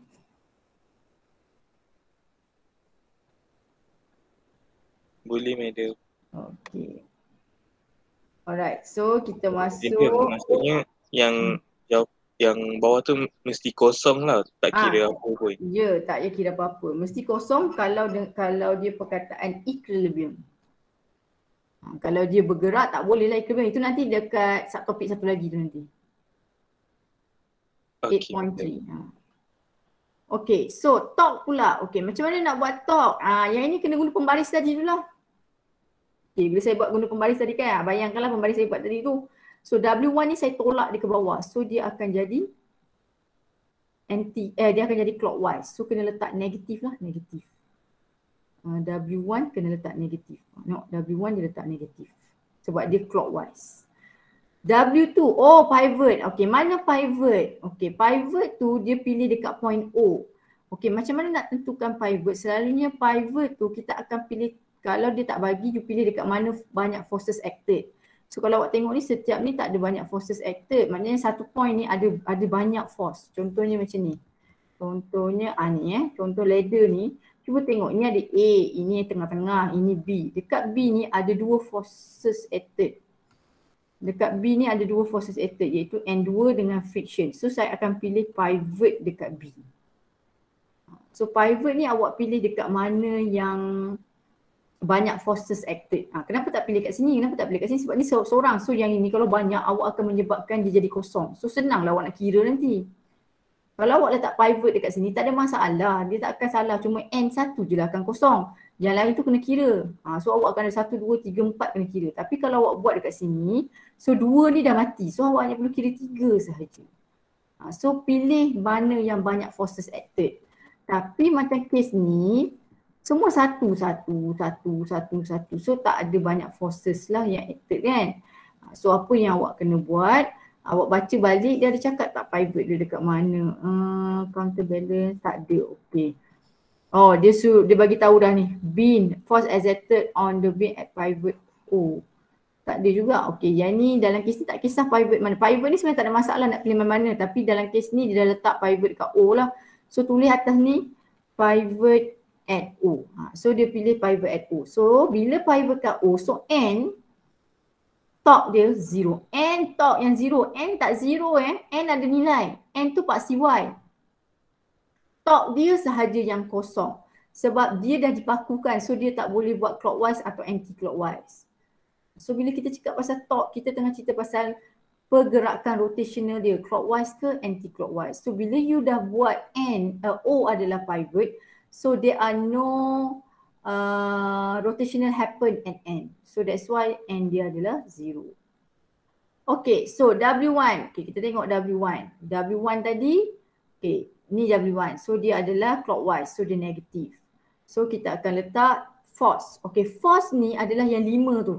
Boleh madam. Okey. Alright, so kita Madam, masuk. maksudnya yang yang bawah tu mesti kosong lah, tak kira apa pun. Ya, tak payah kira apa-apa. Mesti kosong kalau dia perkataan equilibrium. Kalau dia bergerak tak boleh lah equilibrium. Itu nanti dekat subtopik satu lagi tu nanti. Okay. 8.3. Okay, so talk pula. Okay, macam mana nak buat talk? Yang ini kena guna pembaris tadi dulu lah. Okay, bila saya buat guna pembaris tadi kan, bayangkanlah pembaris saya buat tadi tu. So W1 ni saya tolak dia ke bawah. So dia akan jadi dia akan jadi clockwise. So kena letak negatif lah, negatif. W1 kena letak negatif. No, W1 dia letak negatif. Sebab dia clockwise. W2, oh pivot. Okay, mana pivot? Okay, pivot tu dia pilih dekat point O. Okay, macam mana nak tentukan pivot? Selalunya pivot tu kita akan pilih, kalau dia tak bagi, you pilih dekat mana banyak forces acted. So kalau awak tengok ni, setiap ni tak ada banyak forces acted. Maknanya satu point ni ada banyak force. Contohnya macam ni. Contohnya ni contoh ladder ni. Cuba tengok, ni ada A, ini tengah-tengah, ini B. Dekat B ni ada dua forces acted. Dekat B ni ada dua forces acted, iaitu N2 dengan friction. So saya akan pilih pivot dekat B. So pivot ni awak pilih dekat mana yang banyak forces acted. Kenapa tak pilih kat sini? Kenapa tak pilih kat sini? Sebab ni seorang. So yang ini kalau banyak awak akan menyebabkan dia jadi kosong. So senanglah awak nak kira nanti. Kalau awak letak pivot dekat sini tak ada masalah. Dia tak akan salah. Cuma N1 je lah akan kosong. Yang lain tu kena kira. So awak akan ada 1, 2, 3, 4 kena kira. Tapi kalau awak buat dekat sini, so 2 ni dah mati. So awak hanya perlu kira 3 sahaja. So pilih mana yang banyak forces acted. Tapi macam kes ni, semua satu. So tak ada banyak forces lah yang acted kan. So apa yang awak kena buat, awak baca balik dia ada cakap tak pivot dia dekat mana. Counterbalance tak ada, okey. Oh dia bagi tahu dah ni. Beam, force exerted on the beam at pivot O. Tak ada juga. Okey, yang ni dalam kes ni tak kisah pivot mana. Pivot ni sebenarnya tak ada masalah nak pilih mana-mana. Tapi dalam kes ni dia dah letak pivot dekat O lah. So tulis atas ni pivot at O. So dia pilih pivot at O. So bila pivot kat O, so N torque dia 0. N torque yang 0. N tak 0 N ada nilai. N tu paksi Y. Torque dia sahaja yang kosong. Sebab dia dah dipakukan. So dia tak boleh buat clockwise atau anti-clockwise. So bila kita cakap pasal torque, kita tengah cerita pasal pergerakan rotational dia. Clockwise ke anti-clockwise. So bila you dah buat O adalah pivot. So there are no rotational happen at N. So that's why N dia adalah 0. Okay, so W1. Okay, kita tengok W1. W1 tadi, okay, ni W1. So dia adalah clockwise. So dia negatif. So kita akan letak force. Okay, force ni adalah yang 5 tu.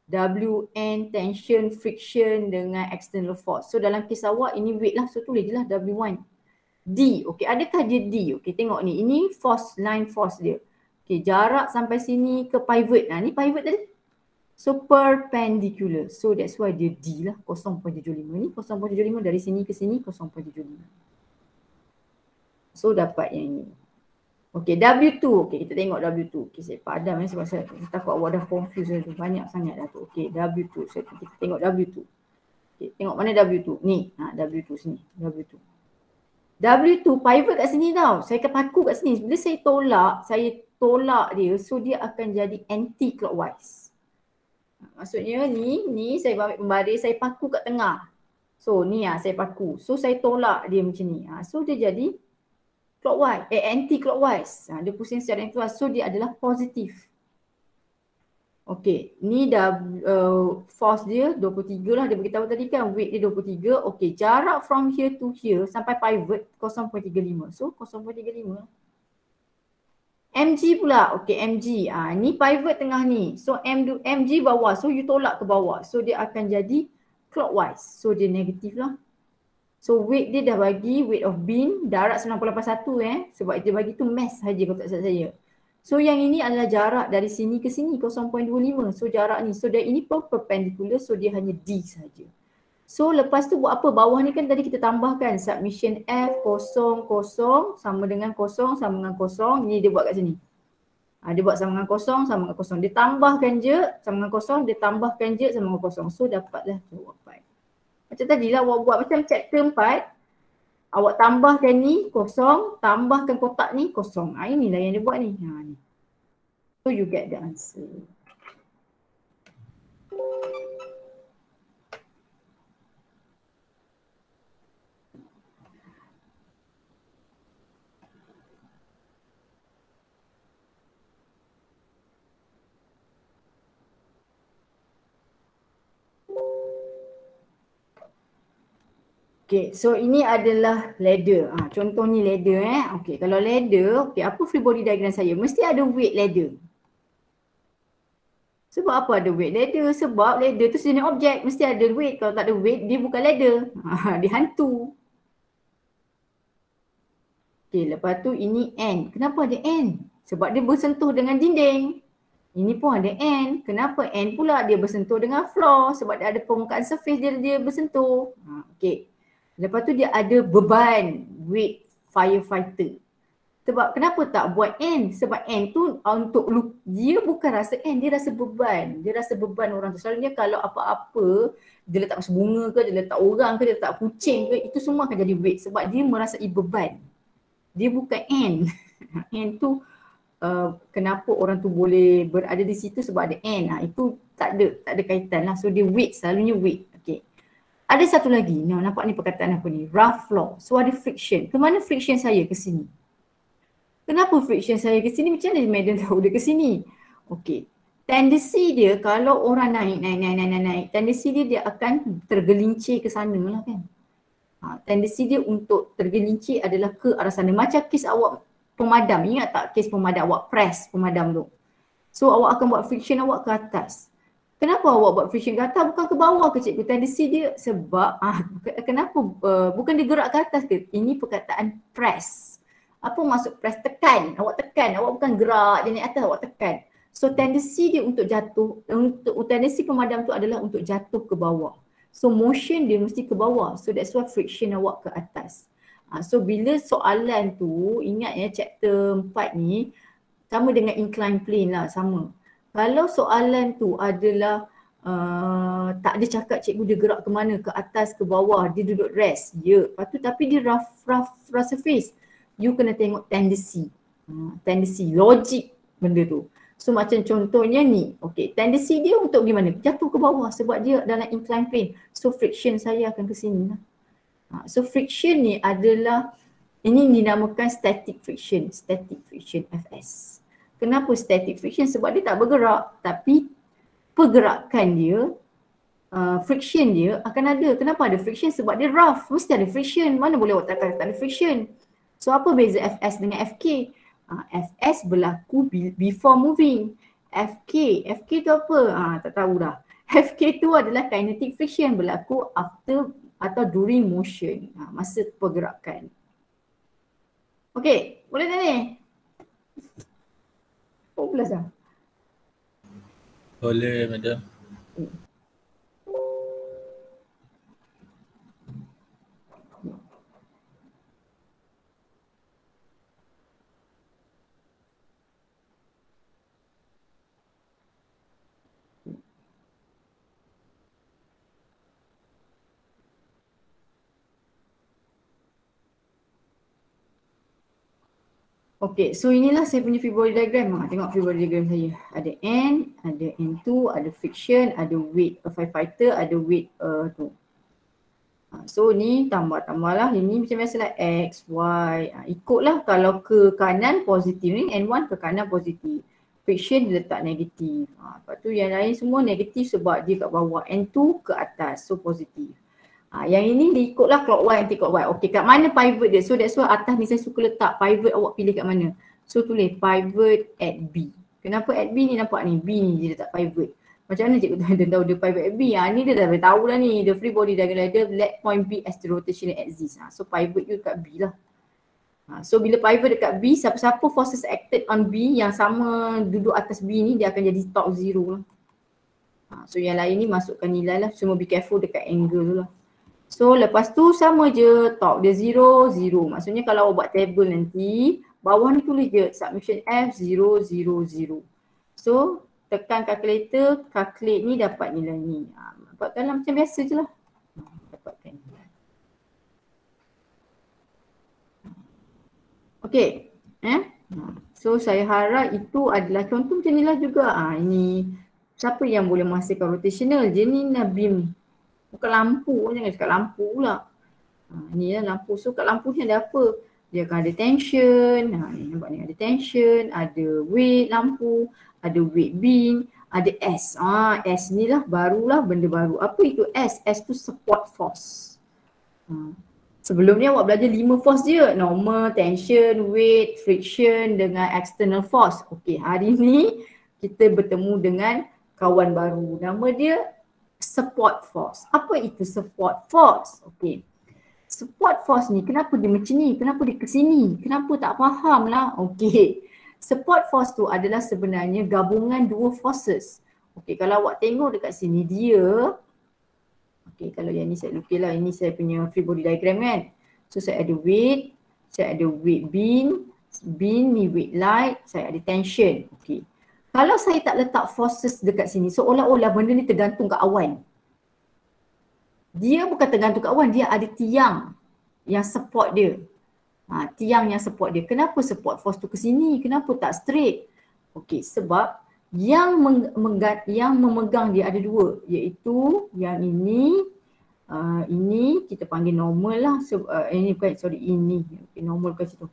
Wn, tension, friction dengan external force. So dalam kes awak ini weight lah. So tulis je lah W1. D, okay, adakah dia D? Okay, tengok ni. Ini force, line force dia. Okay, jarak sampai sini ke pivot. Ni pivot tadi. So perpendicular. So that's why dia D lah. 0.75. Ni 0.75 dari sini ke sini 0.75. So dapat yang ini. Okay, W2. Okay, kita tengok W2. Okay, saya padam sebab saya takut awak dah confused tu. Banyak sangat dah tu. Okay, W2. So kita tengok W2. Okay, tengok mana W2. Ni, W2 sini. W2. W2 pivot kat sini tau. Saya akan paku kat sini. Bila saya tolak dia, so dia akan jadi anti-clockwise. Maksudnya ni saya ambil pembaris, saya paku kat tengah. So ni saya paku. So saya tolak dia macam ni. So dia jadi clockwise, anti-clockwise. Dia pusing secara anti-clockwise. So dia adalah positif. Okey, ni dah force dia 23 lah. Dia beritahu tadi kan weight dia 23. Okey, jarak from here to here sampai pivot 0.35. So 0.35. mg pula. Okey, mg. Ni pivot tengah ni. So mg bawah. So you tolak ke bawah. So dia akan jadi clockwise. So dia negatif lah. So weight dia dah bagi weight of beam darat 981 sebab dia bagi tu mass saja kalau tak salah saya. So yang ini adalah jarak dari sini ke sini 0.25. So jarak ni. So dia ini perpendicular, so dia hanya D saja. So lepas tu buat apa? Bawah ni kan tadi kita tambahkan submission F 0, 0 sama dengan 0 sama dengan 0. Ni dia buat kat sini. Dia buat sama dengan 0 sama dengan 0. Dia tambahkan je sama dengan 0, dia tambahkan je sama dengan 0. So dapatlah jawapan. Macam tadilah awak buat macam chapter 4. Awak tambahkan ni 0, tambahkan kotak ni 0. Inilah yang dia buat ni. Ni. So you get the answer. Okay, so ini adalah ladder. Contoh ni ladder Okay, kalau ladder, okay, apa free body diagram saya? Mesti ada weight ladder. Sebab apa ada weight ladder? Sebab ladder tu sejenis objek, mesti ada weight. Kalau tak ada weight, dia bukan ladder. Dia hantu. Okay, lepas tu ini N. Kenapa ada N? Sebab dia bersentuh dengan dinding. Ini pun ada N. Kenapa N pula? Dia bersentuh dengan floor. Sebab dia ada permukaan surface dia bersentuh. Okay. Lepas tu dia ada beban weight firefighter. Sebab kenapa tak buat N? Sebab N tu untuk dia bukan rasa N, dia rasa beban. Dia rasa beban orang tu. Selalunya kalau apa-apa, dia letak macam bunga ke, dia letak orang ke, dia letak kucing ke, itu semua akan jadi weight sebab dia merasai beban. Dia bukan N. N tu kenapa orang tu boleh berada di situ sebab ada N. Itu tak ada kaitan lah. So dia weight, selalunya weight. Okay. Ada satu lagi, nampak ni perkataan apa ni? Rough floor. So ada friction. Kemana friction saya ke sini? Kenapa friction saya ke sini? Macam mana Madam tahu dia ke sini? Okay. Tendensi dia kalau orang naik, tendensi dia akan tergelincir ke sana lah kan. Tendensi dia untuk tergelincir adalah ke arah sana. Macam kes awak pemadam. Ingat tak kes pemadam awak press pemadam tu? So awak akan buat friction awak ke atas. Kenapa awak buat friction ke atas bukan ke bawah ke cikgu? Tendensi dia sebab kenapa bukan dia gerak ke atas ke? Ini perkataan press. Apa maksud press? Tekan. Awak tekan. Awak bukan gerak dia naik atas, awak tekan. So tendensi dia untuk jatuh, tendensi pemadam tu adalah untuk jatuh ke bawah. So motion dia mesti ke bawah. So that's why friction awak ke atas. So bila soalan tu, ingat ya chapter 4 ni sama dengan inclined plane lah, sama. Kalau soalan tu adalah tak ada cakap cikgu dia gerak ke mana, ke atas, ke bawah, dia duduk rest, ya. Lepas tu tapi dia rough surface, you kena tengok tendensi, tendensi, logik benda tu. So macam contohnya ni, okay, tendensi dia untuk gimana? Jatuh ke bawah sebab dia dalam inclined plane. So friction saya akan ke sini lah. So friction ni adalah, ini dinamakan static friction FS. Kenapa static friction? Sebab dia tak bergerak tapi pergerakan dia, friction dia akan ada. Kenapa ada friction? Sebab dia rough, mesti ada friction. Mana boleh awak tak ada friction? So apa beza FS dengan FK? FS berlaku before moving. FK tu apa? Tak tahu dah. FK tu adalah kinetic friction, berlaku after atau during motion, masa pergerakan. Okay, boleh tak ni? 14 dah. Boleh, Madam. Okay, so inilah saya punya free body diagram. Tengok free body diagram saya. Ada N, ada N2, ada friction, ada weight a firefighter, ada weight tu. So ni tambah-tambah lah. Ini macam biasalah X, Y. Ikutlah kalau ke kanan positif ni, N1 ke kanan positif. Friction dia letak negatif. Lepas tu yang lain semua negatif sebab dia kat bawah. N2 ke atas, so positif. Yang ini diikutlah clockwise, anti-clockwise. Okay, kat mana pivot dia? So that's why atas ni saya suka letak pivot, awak pilih kat mana. So tulis pivot at B. Kenapa at B ni? Nampak ni, B ni dia letak pivot. Macam mana cikgu tahu dia pivot at B? Ni dia dah tahu dah ni. The free body diagram dia let point B as the rotational axis. So pivot you kat B lah. So bila pivot dekat B, siapa-siapa forces acted on B yang sama duduk atas B ni, dia akan jadi top zero lah. So yang lain ni masukkan nilai lah. Cuma be careful dekat angle tu lah. So lepas tu sama je, top dia 0, 0. Maksudnya kalau awak buat table nanti, bawah ni tulis je submission F 0, 0, 0. So tekan calculator, calculate ni dapat nilai ni. Dapatkanlah macam biasa je lah. Dapatkan. Okay. So saya harap itu adalah contoh macam ni lah juga. Ini siapa yang boleh menghasilkan rotational? Dia ni beam. Bukan lampu, jangan cakap lampu pula. Ni lah lampu. So kat lampu ni ada apa? Dia akan ada tension. Ni nampak ni ada tension, ada weight lampu, ada weight beam, ada S. S ni lah barulah benda baru. Apa itu S? S tu support force. Sebelum ni awak belajar 5 force je. Normal, tension, weight, friction dengan external force. Okey, hari ni kita bertemu dengan kawan baru. Nama dia support force. Apa itu support force? Okey. Support force ni kenapa dia macam ni? Kenapa dia ke sini? Kenapa tak faham lah? Okey. Support force tu adalah sebenarnya gabungan dua forces. Okey, kalau awak tengok dekat sini dia, okey, kalau yang ni saya lukis lah, ini saya punya free body diagram kan. So saya ada weight, saya ada weight beam ni weight light, saya ada tension. Okey. Kalau saya tak letak forces dekat sini, seolah-olah benda ni tergantung kat awan. Dia bukan tergantung kat awan, dia ada tiang yang support dia. Tiang yang support dia. Kenapa support force tu ke sini? Kenapa tak straight? Okey, sebab yang memegang dia ada dua, iaitu yang ini kita panggil normal lah. Ini bukan, sorry, ini normal bukan situ.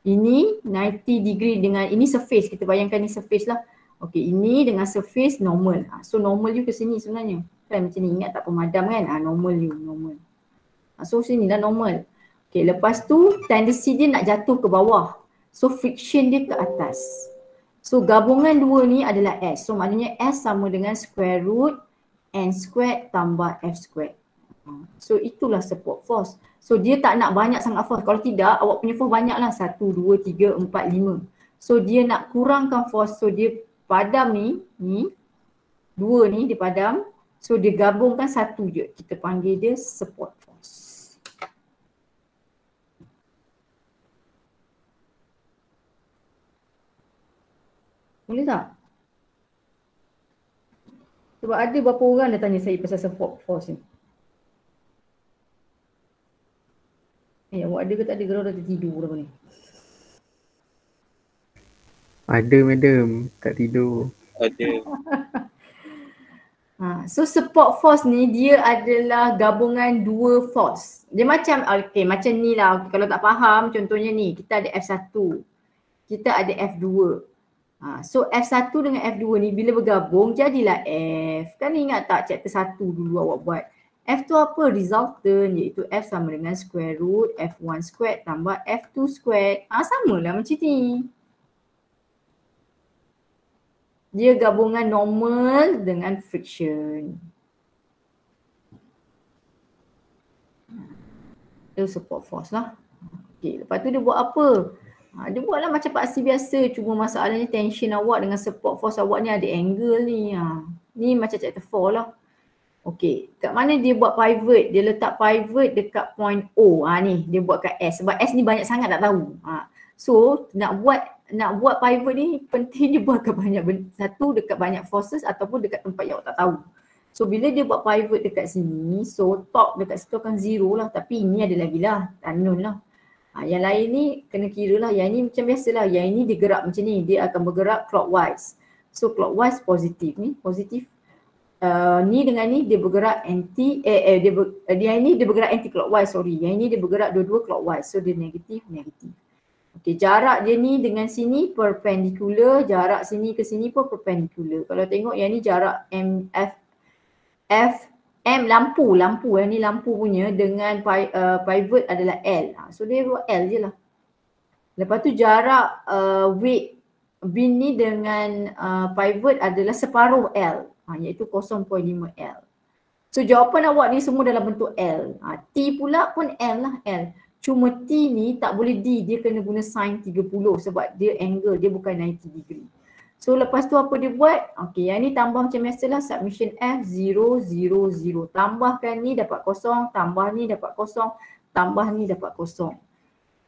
Ini 90 degree dengan ini surface, kita bayangkan ni surface lah. Okey, ini dengan surface normal. So normal you ke sini sebenarnya. Kan macam ni, ingat tak pemadam kan? Normal you, normal. So sini dah normal. Okey, lepas tu tendency dia nak jatuh ke bawah. So friction dia ke atas. So gabungan dua ni adalah S. So maknanya S sama dengan square root N squared tambah F squared. So itulah support force. So dia tak nak banyak sangat force. Kalau tidak, awak punya force banyak lah. 1, 2, 3, 4, 5. So dia nak kurangkan force. So dia padam ni, dua ni dia padam. So dia gabungkan satu je. Kita panggil dia support force. Boleh tak? Sebab ada berapa orang dah tanya saya pasal support force ni. Awak ada ke tak ada? Kalau dah tertidur dah ni. Ada madam, tak tidur. Ada. So support force ni dia adalah gabungan dua force. Dia macam, okay, macam ni lah. Okay, kalau tak faham, contohnya ni, kita ada F1, kita ada F2. So F1 dengan F2 ni bila bergabung jadilah F. Kan ingat tak chapter 1 dulu awak buat? F tu apa? Resultant, iaitu F sama dengan square root F1 squared tambah F2 squared. Samalah macam ni. Dia gabungan normal dengan friction. Itu support force lah. Okay, lepas tu dia buat apa? Dia buatlah macam paksi biasa. Cuma masalahnya tension awak dengan support force awak ni ada angle ni. Ni macam chapter 4 lah. Okay, kat mana dia buat pivot? Dia letak pivot dekat point O. Ni dia buat kat S. Sebab S ni banyak sangat tak tahu. So nak buat pivot ni penting dia buat kat banyak satu dekat banyak forces ataupun dekat tempat yang awak tak tahu. So bila dia buat pivot dekat sini, so top dekat situ akan 0 lah. Tapi ini ada lagi lah, unknown lah. Yang lain ni kena kira lah. Yang ni macam biasalah. Yang ini dia gerak macam ni. Dia akan bergerak clockwise. So clockwise positif ni, positif. Ni dengan ni dia bergerak anti, dia ini dia bergerak anti clockwise, sorry. Yang ini dia bergerak dua-dua clockwise. So dia negatif, negatif. Okey, jarak dia ni dengan sini perpendicular, jarak sini ke sini pun perpendicular. Kalau tengok yang ni jarak M lampu yang ni lampu punya dengan pivot adalah L. So dia buat L je lah. Lepas tu jarak weight bin ni dengan pivot adalah separuh L, iaitu 0.5 L. So jawapan awak ni semua dalam bentuk L. T pula pun L lah, L. Cuma T ni tak boleh D, dia kena guna sin 30 sebab dia angle, dia bukan 90 degree. So lepas tu apa dia buat? Okey, yang ni tambah macam biasalah, submission F 0, 0, 0. Tambahkan ni dapat kosong, tambah ni dapat kosong, tambah ni dapat kosong.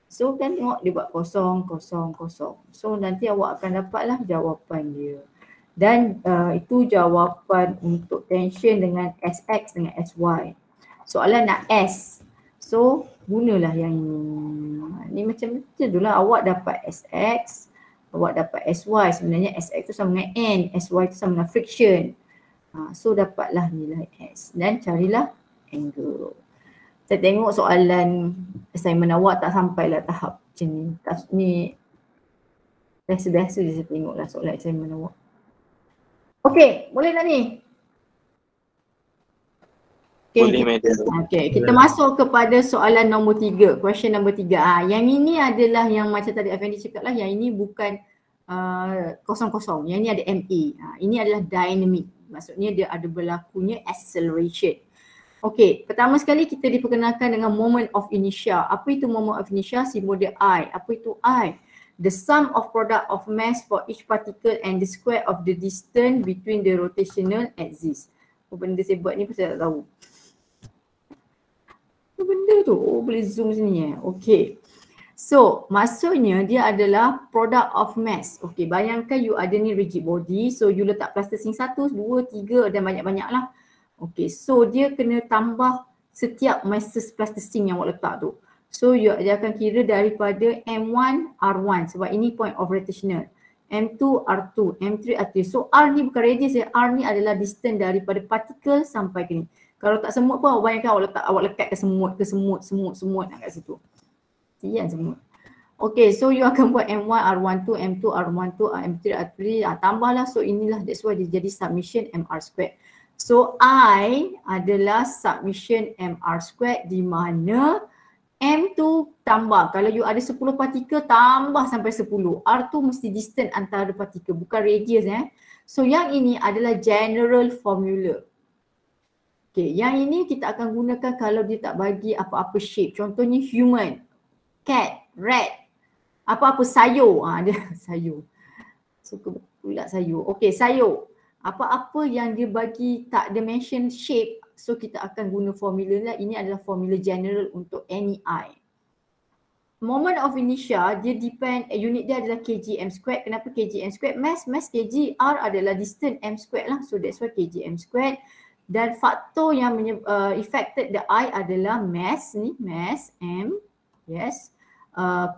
So kan tengok dia buat kosong, kosong, kosong. So nanti awak akan dapatlah jawapan dia. Dan itu jawapan untuk tension dengan SX dengan SY. Soalan nak S. So gunalah yang ini. Ni macam tu lah, awak dapat SX, awak dapat SY. Sebenarnya SX tu sama dengan N, SY tu sama dengan friction. So dapatlah nilai S dan carilah angle. Saya tengok soalan assignment awak tak sampailah tahap macam ni. Ni biasa-biasa je saya tengoklah soalan assignment awak. Okey, boleh tak ni? Boleh, madam. Okay, kita masuk kepada soalan nombor 3, question nombor 3. Yang ini adalah yang macam tadi Afendi cakap lah, yang ini bukan kosong-kosong, yang ini ada MA. Ini adalah dynamic, maksudnya dia ada berlakunya acceleration. Okey, pertama sekali kita diperkenalkan dengan moment of inertia. Apa itu moment of inertia? Simbol dia I. Apa itu I? The sum of product of mass for each particle and the square of the distance between the rotational axis. Apa benda saya buat ni pun saya tak tahu. Apa benda tu? Oh, boleh zoom sini Okay. So, maksudnya dia adalah product of mass. Okay, bayangkan you ada ni rigid body. So, you letak plasticine 1, 2, 3 dan banyak-banyak lah. Okay, so dia kena tambah setiap masses plasticine yang awak letak tu. So, dia akan kira daripada M1, R1 sebab ini point of rotational. M2, R2, M3, R3. So, R ni bukan radius ya. R ni adalah distance daripada partikel sampai ke ni. Kalau tak semut pun awak bayangkan awak lekat ke semut nak kat situ. Sian semut. Okay, so you akan buat M1, R12, M2, R12, M3, R3. Tambahlah. So, inilah that's why dia jadi submission MR squared. So, I adalah submission MR squared di mana M tu tambah. Kalau you ada 10 partikel, tambah sampai 10. R tu mesti distance antara partikel, bukan radius So yang ini adalah general formula. Okay, yang ini kita akan gunakan kalau dia tak bagi apa-apa shape. Contohnya human, cat, rat, apa-apa sayur. Dia sayur. Suka pula sayur. Okay, sayur. Apa-apa yang dia bagi tak dimension shape, so kita akan guna formula lah. Ini adalah formula general untuk any I. Moment of inertia, dia depend, unit dia adalah kgm squared. Kenapa kgm squared? Mass kg, R adalah distance m squared lah. So that's why kgm squared. Dan faktor yang affected the I adalah mass ni, mass m, yes.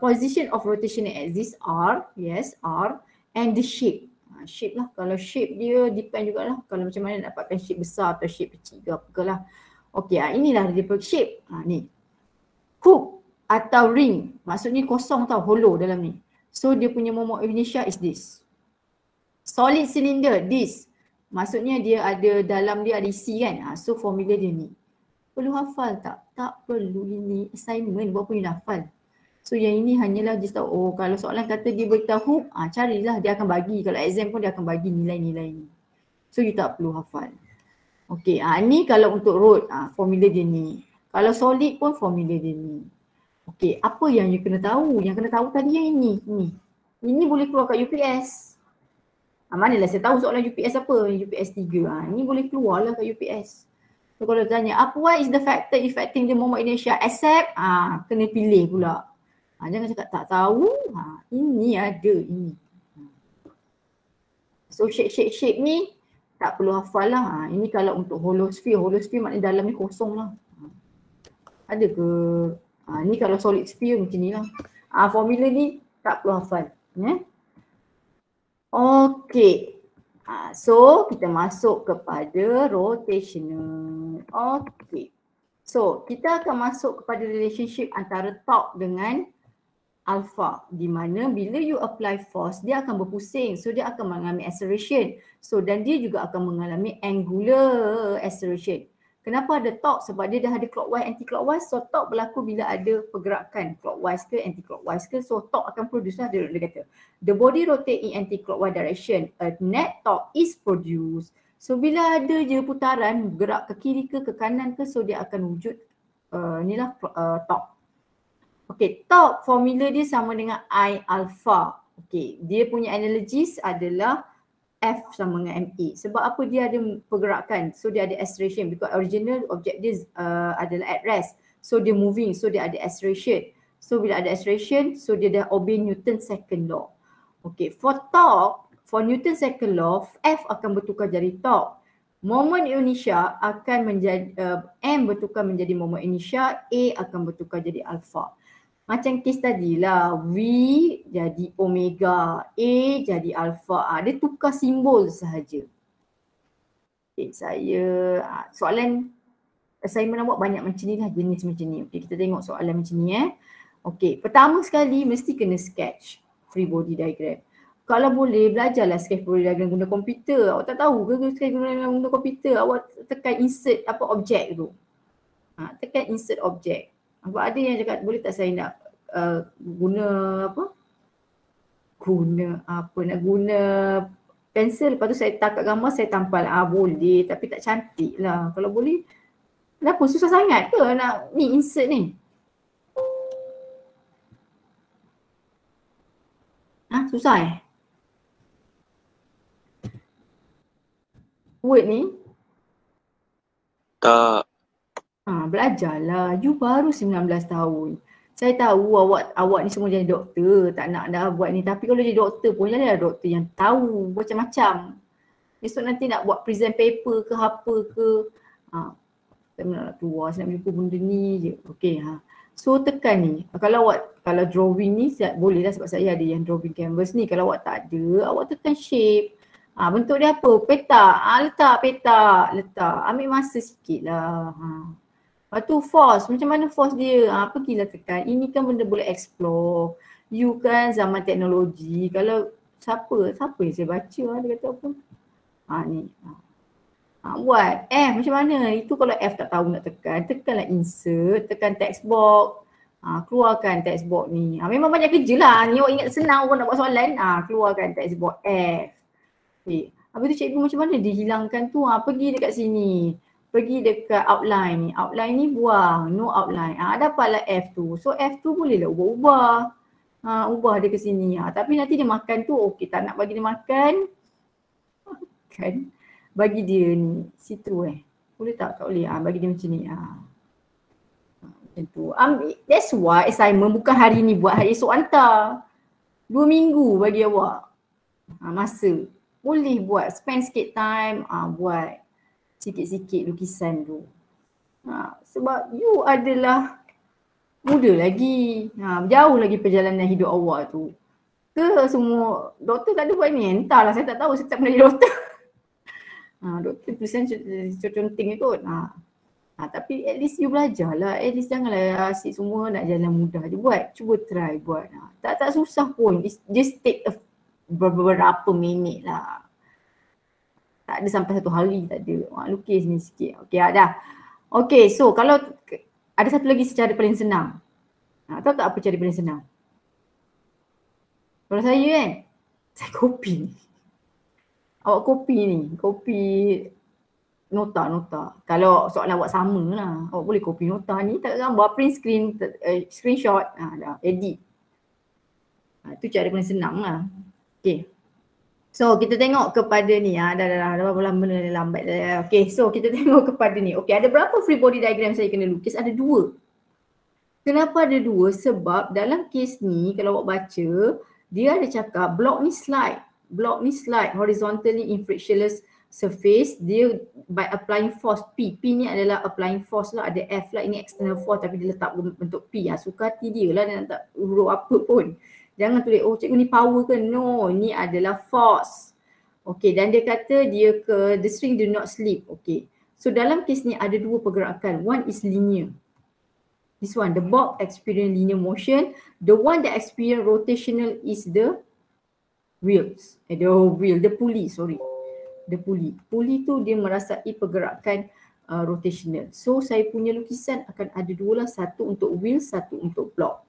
Position of rotational axis R, yes, R. And the shape. Shape lah, kalau shape dia depend jugalah kalau macam mana nak dapatkan shape besar atau shape kecil ke apa ke lah. Okay, inilah dia punya shape. Ni hoop atau ring, maksudnya kosong tau, hollow dalam ni. So dia punya moment of inertia is this. Solid cylinder, this. Maksudnya dia ada, dalam dia ada isi kan. So formula dia ni. Perlu hafal tak? Tak perlu, ini assignment, buat apa you nak hafal? So yang ini hanyalah just tahu, oh kalau soalan kata dia beritahu, carilah, dia akan bagi. Kalau exam pun dia akan bagi nilai-nilai ni. So you tak perlu hafal. Okay, ni kalau untuk road, formula dia ni. Kalau solid pun formula dia ni. Okay, apa yang you kena tahu? Yang kena tahu tadi yang ini. Ini boleh keluar kat UPS. Manalah saya tahu soalan UPS apa? UPS 3. Ni boleh keluar lah kat UPS. So kalau tanya, what is the factor affecting the moment inertia? Accept, kena pilih pula. Jangan cakap tak tahu. Ini ada, ini. So shape ni tak perlu hafal lah. Ini kalau untuk hollow sphere maknanya dalam ni kosong lah. Ada ke? Ni kalau solid sphere macam ni lah. Formula ni tak perlu hafal. Okay. So kita masuk kepada rotational. Okay. So kita akan masuk kepada relationship antara torque dengan alpha, di mana bila you apply force dia akan berpusing, so dia akan mengalami acceleration. So dan dia juga akan mengalami angular acceleration. Kenapa ada torque? Sebab dia dah ada clockwise, anti-clockwise. So torque berlaku bila ada pergerakan clockwise ke anti-clockwise ke. So torque akan produce lah, dia kata the body rotate in anti-clockwise direction, a net torque is produced. So bila ada je putaran gerak ke kiri ke kanan ke, so dia akan wujud inilah torque. Okay, torque formula dia sama dengan I alpha. Okey, dia punya analogies adalah F sama dengan MA. Sebab apa dia ada pergerakan? So dia ada acceleration because original object dia adalah at rest. So dia moving, so dia ada acceleration. So bila ada acceleration, so dia dah obey Newton's second law. Okey, for torque, for Newton's second law, F akan bertukar jadi torque. Moment inertia akan menjadi M bertukar menjadi moment inertia, A akan bertukar jadi alpha. Macam kes tadi lah, V jadi omega, A jadi alpha. Dia tukar simbol sahaja. Okay, soalan assignment awak banyak macam ni lah, jenis macam ni. Okay, kita tengok soalan macam ni Okay, pertama sekali mesti kena sketch free body diagram. Kalau boleh belajarlah sketch free body diagram guna komputer. Awak tak tahu ke sketch guna komputer? Awak tekan insert objek tu. Tekan insert objek. Apa ada yang cakap boleh tak saya nak guna pensel, lepas tu saya tangkap gambar, saya tampal. Boleh, tapi tak cantik lah. Kalau boleh, kenapa susah sangat ke nak ni insert ni? Susah Word ni? Tak. Belajarlah. You baru 19 tahun. Saya tahu awak ni semua jadi doktor, tak nak dah buat ni. Tapi kalau jadi doktor pun jadilah doktor yang tahu macam-macam. Esok nanti nak buat present paper ke apa ke. Saya nak keluar, saya nak jumpa benda ni je. Okay. So tekan ni. Kalau drawing ni boleh lah sebab saya ada yang drawing canvas ni. Kalau awak tak ada, awak tekan shape. Bentuk dia apa? Petak. Letak petak. Ambil masa sikit lah. Lepas tu force. Macam mana force dia? Pergilah tekan. Ini kan benda boleh explore. You kan zaman teknologi. Kalau siapa yang saya baca dia kata apa? Ni. Buat. Macam mana? Itu kalau F tak tahu nak tekan. Tekanlah insert. Tekan text box. Keluarkan text box ni. Memang banyak kerja lah. Ni awak ingat senang pun nak buat soalan. Keluarkan text box F. Okay. Habis tu cikgu macam mana dihilangkan tu? Pergi dekat sini. Pergi dekat outline ni. Outline ni buang. No outline. Dapatlah F tu. So F tu bolehlah ubah-ubah. Ubah dia ke sini. Tapi nanti dia makan tu. Okay, tak nak bagi dia makan. Kan? Bagi dia ni. Situ Boleh tak? Tak boleh. Bagi dia macam ni. Macam tu. That's why assignment bukan hari ni buat. Hari esok hantar. 2 minggu bagi awak. Masa. Boleh buat, spend sikit time, buat sikit-sikit lukisan tu. Sebab you adalah muda lagi, jauh lagi perjalanan hidup awak tu. Semua doktor tak ada buat ni, entahlah saya tak tahu, saya tak pernah jadi doktor. Doktor tulisan conting kot. Tapi at least you belajar lah, at least janganlah asyik semua nak jalan mudah je buat, cuba try buat. Tak susah pun, just take beberapa minit lah. Tak ada sampai 1 hari, tak ada. Lukis ni sikit. Okay, dah. Okay, so kalau ada satu lagi secara paling senang. Tahu tak apa cara paling senang? Kalau saya kan, saya copy. Awak copy ni. Copy nota. Kalau soalan awak sama lah. Awak boleh copy nota ni, tak gambar, print screen, screenshot. Dah, edit. Itu cara paling senang lah. Okay. So kita tengok kepada ni. Dah berapa lama lambat dah. Okay, so kita tengok kepada ni. Okay, ada berapa free body diagram saya kena lukis? Ada 2. Kenapa ada 2? Sebab dalam kes ni kalau awak baca, dia ada cakap block ni slide. Block ni slide horizontally in frictionless surface. Dia by applying force P. P ni adalah applying force lah. Ada F lah. Ini external force tapi dia letak bentuk P. Suka hati dia lah. Dia nak tak huruf apa pun. Jangan tulis, cikgu ni power ke? No, ni adalah force. Okay, dan dia kata the string do not slip. Okay, so dalam kes ni ada 2 pergerakan. One is linear. This one, the box experience linear motion. The one that experience rotational is the wheels. The pulley, sorry. The pulley. Pulley tu dia merasai pergerakan rotational. So saya punya lukisan akan ada 2 lah. Satu untuk wheels, satu untuk block.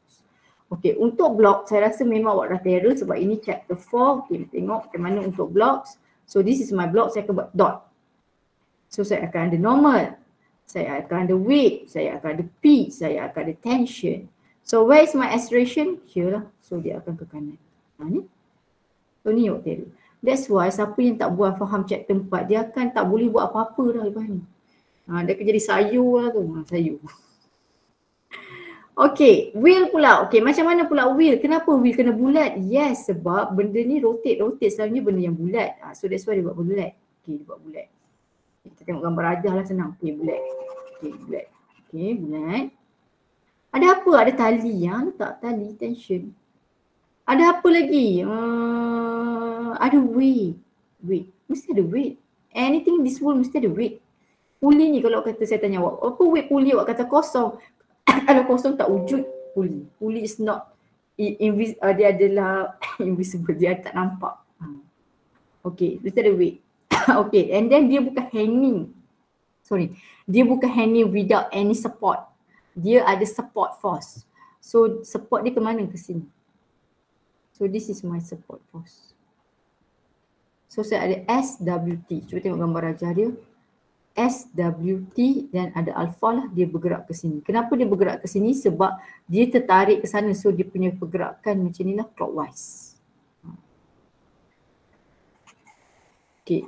Okay, untuk block saya rasa memang awak dah terror sebab ini chapter 4. Okay, tengok macam mana untuk blocks. So this is my block, saya akan buat dot. So saya akan ada normal, saya akan ada weight, saya akan ada P, saya akan ada tension. So where is my acceleration? Here lah. So dia akan ke kanan. Ni. So ni yaw theory. That's why siapa yang tak buat faham chapter 4, dia akan tak boleh buat apa-apa dah lepas ni. Dia akan jadi sayur lah tu. Sayur. Okay, wheel pula. Okay, macam mana pula wheel? Kenapa wheel kena bulat? Yes, sebab benda ni rotate selalunya benda yang bulat. So that's why dia buat bulat. Okay, dia buat bulat. Kita tengok gambar rajah lah senang. Okay, bulat. Okay, bulat. Okay, bulat. Ada apa? Ada tali. Letak tali, tension. Ada apa lagi? Ada weight. Weight. Mesti ada weight. Anything in this world mesti ada weight. Puli ni kalau kata saya tanya awak, apa weight puli? Awak kata kosong. Kalau kosong tak wujud puli. Puli is not, dia adalah invisible. Dia tak nampak. Okay, mesti ada weight. Okay, and then dia bukan hanging. Dia bukan hanging without any support. Dia ada support force. So support dia ke mana? Ke sini. So this is my support force. So saya ada SWT. Cuba tengok gambar rajah dia. SWT dan ada alpha lah, dia bergerak ke sini. Kenapa dia bergerak ke sini? Sebab dia tertarik ke sana. So dia punya pergerakan macam ni lah, clockwise. Okay.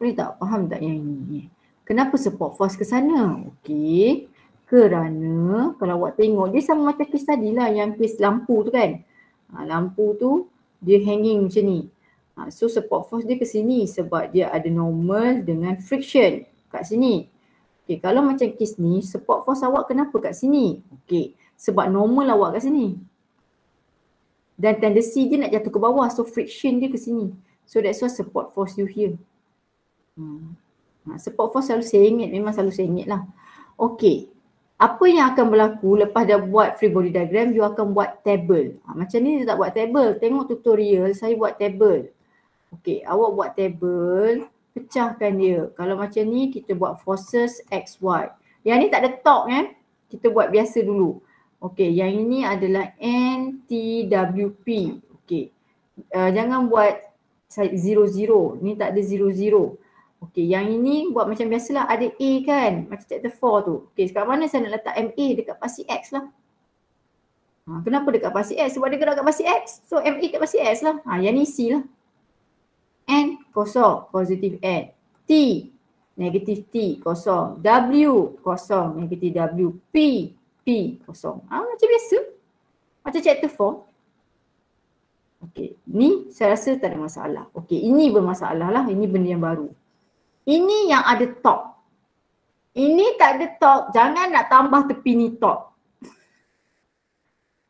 Boleh tak? Faham tak yang ini? Kenapa support force ke sana? Okay. Kerana kalau awak tengok, dia sama macam kes tadi lah, yang kes lampu tu kan. Lampu tu dia hanging macam ni. So support force dia ke sini sebab dia ada normal dengan friction kat sini. Okay, kalau macam kes ni, support force awak kenapa kat sini? Okay, sebab normal awak kat sini. Dan tendency dia nak jatuh ke bawah, so friction dia ke sini. So that's why support force you here. Support force selalu sengit, memang selalu sengit lah. Okay. Apa yang akan berlaku lepas dah buat free body diagram, you akan buat table. Macam ni dia tak buat table. Tengok tutorial, saya buat table. Okay, awak buat table, pecahkan dia. Kalau macam ni, kita buat forces X, Y. Yang ni tak ada torque kan? Kita buat biasa dulu. Okay, yang ini adalah NTWP. Okay, jangan buat 0, 0. Ni tak ada 0, 0. Okey, yang ini buat macam biasalah, ada A kan, macam chapter 4 tu. Okey, sekarang mana saya nak letak MA dekat pasi X lah. Kenapa dekat pasi X? Sebab dia gerak kat pasi X. So MA kat pasi X lah. Yang ni C lah. N kosong, positif N. T, negatif T, kosong. W, kosong, negatif W. P, P, kosong. Macam biasa. Macam chapter 4. Okey, ni saya rasa tak ada masalah. Okey, ini bermasalah lah. Ini benda yang baru. Ini yang ada torque. Ini tak ada torque. Jangan nak tambah tepi ni torque.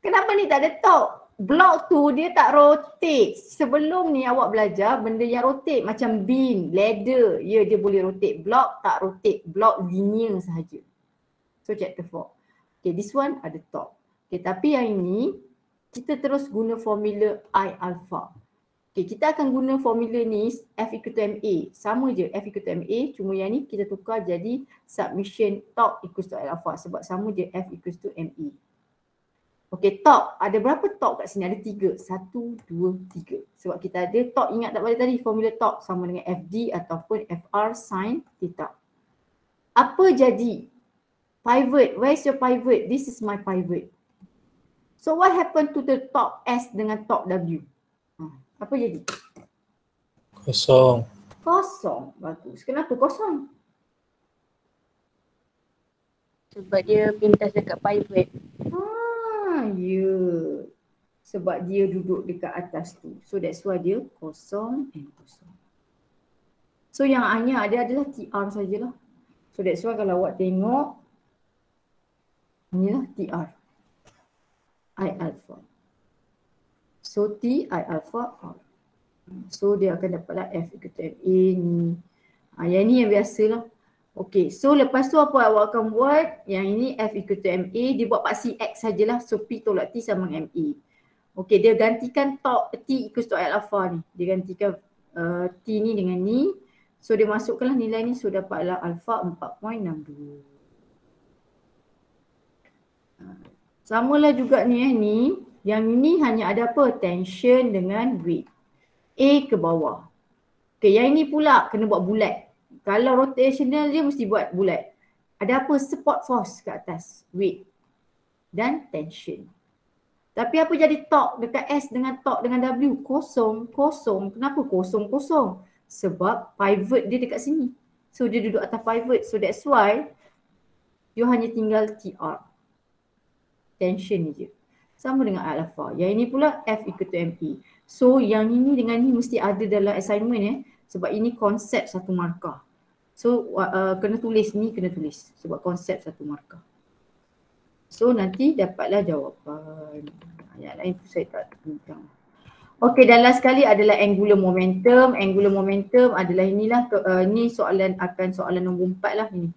Kenapa ni tak ada torque? Blok tu dia tak rotate. Sebelum ni awak belajar benda yang rotate macam beam, ladder. Ya, dia boleh rotate. Blok tak rotate. Blok linear sahaja. So chapter 4. Okay, this one ada torque. Okay, tapi yang ini kita terus guna formula I alpha. Okay, kita akan guna formula ni F equal to MA. Sama je F equal to MA, cuma yang ni kita tukar jadi submission torque equals to I alpha sebab sama je F equals to MA. Okay, torque. Ada berapa torque kat sini? Ada 3. 1, 2, 3. Sebab kita ada torque, ingat tak pada tadi formula torque sama dengan FD ataupun FR sin theta. Apa jadi? Pivot. Where is your pivot? This is my pivot. So what happened to the torque S dengan torque W? Apa jadi? Kosong. Kosong. Bagus. Kenapa kosong? Sebab dia pintas dekat pivot. Ya. Sebab dia duduk dekat atas tu. So that's why dia kosong and kosong. So yang hanya ada adalah TR sajalah. So that's why kalau awak tengok, inilah TR. I alpha. So T, I alpha, R. So dia akan dapatlah F equal to MA ni. Yang ni yang biasalah. Okay, so lepas tu apa awak akan buat? Yang ini F equal to MA, dia buat paksi X sajalah. So P tolak T sama dengan MA. Okay, dia gantikan T equals to I alpha ni. Dia gantikan T ni dengan ni. So dia masukkanlah nilai ni. So dapatlah alpha 4.62. Samalah juga ni ni. Yang ini hanya ada apa? Tension dengan weight. A ke bawah. Okay, yang ini pula kena buat bulat. Kalau rotational dia mesti buat bulat. Ada apa? Support force ke atas. Weight dan tension. Tapi apa jadi torque dekat S dengan torque dengan W? Kosong. Kenapa kosong? Sebab pivot dia dekat sini. So dia duduk atas pivot. So that's why you hanya tinggal TR. Tension ni je. Sama dengan alpha. Yang ini pula F equal to ME. So yang ini dengan ni mesti ada dalam assignment sebab ini konsep satu markah. So kena tulis ni, kena tulis sebab konsep satu markah. So nanti dapatlah jawapan. Yang lain tu saya tak tentang. Okey, dan last sekali adalah angular momentum. Angular momentum adalah inilah ni soalan nombor 4 lah ini.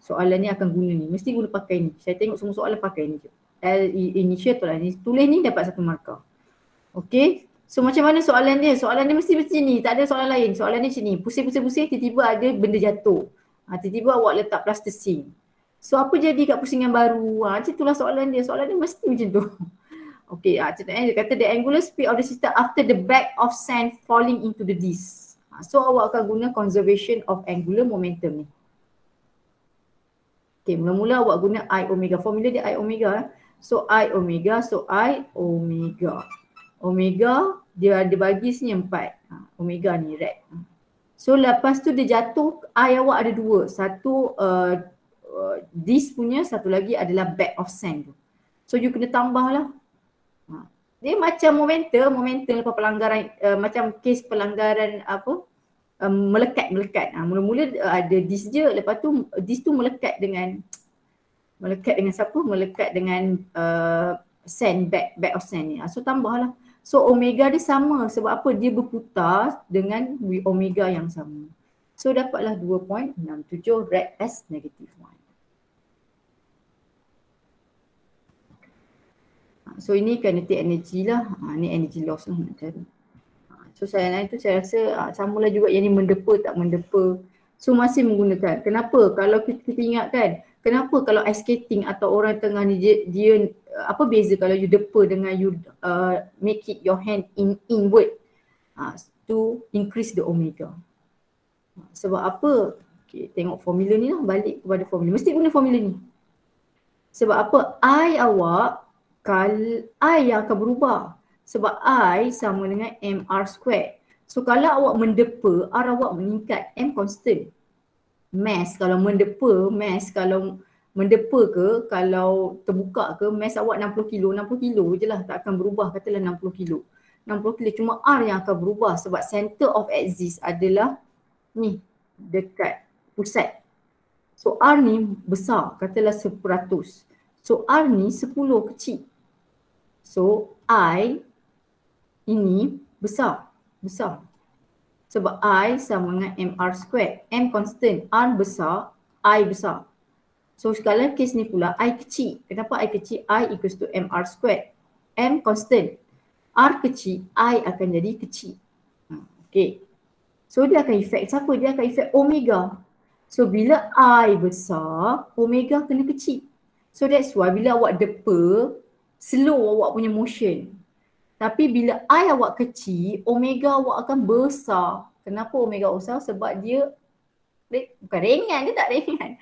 Soalan ni akan guna ni. Mesti guna pakai ni. Saya tengok semua soalan pakai ni je. Initial tulis ni. Tulis ni dapat satu markah. Okey. So macam mana soalan dia? Soalan dia mesti ni. Tak ada soalan lain. Soalan dia macam ni. Pusing-pusing tiba-tiba ada benda jatuh. Tiba-tiba awak letak plasticine. So apa jadi kat pusingan baru? Macam itulah soalan dia. Soalan dia mesti macam tu. Okey, contohnya dia kata the angular speed of the system after the bag of sand falling into the disc. So awak akan guna conservation of angular momentum ni. Okey, mula-mula awak guna I omega. Formula dia I omega. So I omega. Omega dia ada bagi sini 4. Omega ni red. So lepas tu dia jatuh, I awak ada 2. Satu disc punya, satu lagi adalah bag of sand tu. So you kena tambah lah. Dia macam momentum lepas pelanggaran macam kes pelanggaran melekat. Mula-mula ada disc je, lepas tu disc tu melekat dengan siapa? Melekat dengan sand, bag of sand ni. So tambahlah. So omega dia sama sebab apa? Dia berputar dengan omega yang sama. So dapatlah 2.67 red as negative 1. So ini kinetic energy lah. Ni energy loss lah nak cari. So saya lain tu saya rasa samalah juga yang ni mendepa tak mendepa. So masih menggunakan. Kenapa? Kalau kita ingat kan, kenapa kalau ice skating atau orang tengah ni dia apa beza kalau you depa dengan you make it your hand inward to increase the omega. Sebab apa? Okay, tengok formula ni lah, balik kepada formula. Mesti guna formula ni. Sebab apa? I awak I yang akan berubah sebab I sama dengan mr squared. So kalau awak mendepa, R awak meningkat, M constant. Mass kalau mendepa ke, kalau terbuka ke, mass awak 60 kilo je lah, tak akan berubah, katalah 60 kilo. Cuma R yang akan berubah sebab center of axis adalah ni, dekat pusat. So R ni besar, katalah 100. So R ni 10 kecil. So I ini besar. Sebab I sama dengan mr squared. M constant, R besar, I besar. So sekarang kes ni pula I kecil. Kenapa I kecil? I equals to mr squared. M constant, R kecil, I akan jadi kecil. Okay. So dia akan efek siapa? Dia akan efek omega. So bila I besar, omega kena kecil. So that's why bila awak depa, slow awak punya motion. Tapi bila I awak kecil, omega awak akan besar. Kenapa omega besar? Sebab dia bukan ringan, dia tak ringan.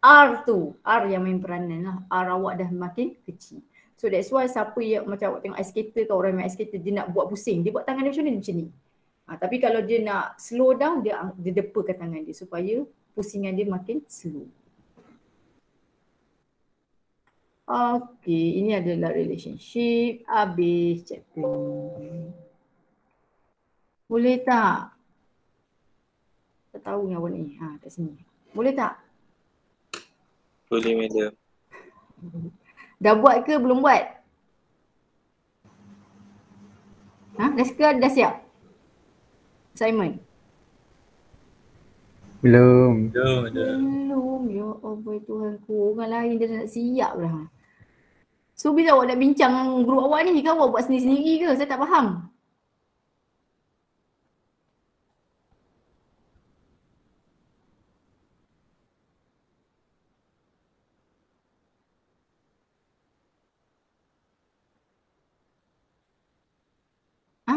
R yang main peranan lah. R awak dah makin kecil. So that's why siapa yang macam awak tengok ice skater ke, orang main ice skater, dia nak buat pusing, dia buat tangan dia macam ni, macam ni. Tapi kalau dia nak slow down, dia depakan tangan dia supaya pusingan dia makin slow. Okay, ini adalah relationship. Habis chapter ni. Boleh tak? Tak tahu yang awak ni. Kat sini. Boleh tak? Boleh, madam. Dah buat ke belum buat? Dah siap? Assignment? Belum. Belum. Ya Allah Tuhanku. Orang lain dia nak siap dah. So bila awak nak bincang dengan guru awak ni, kan awak buat sendiri-sendiri ke? Saya tak faham.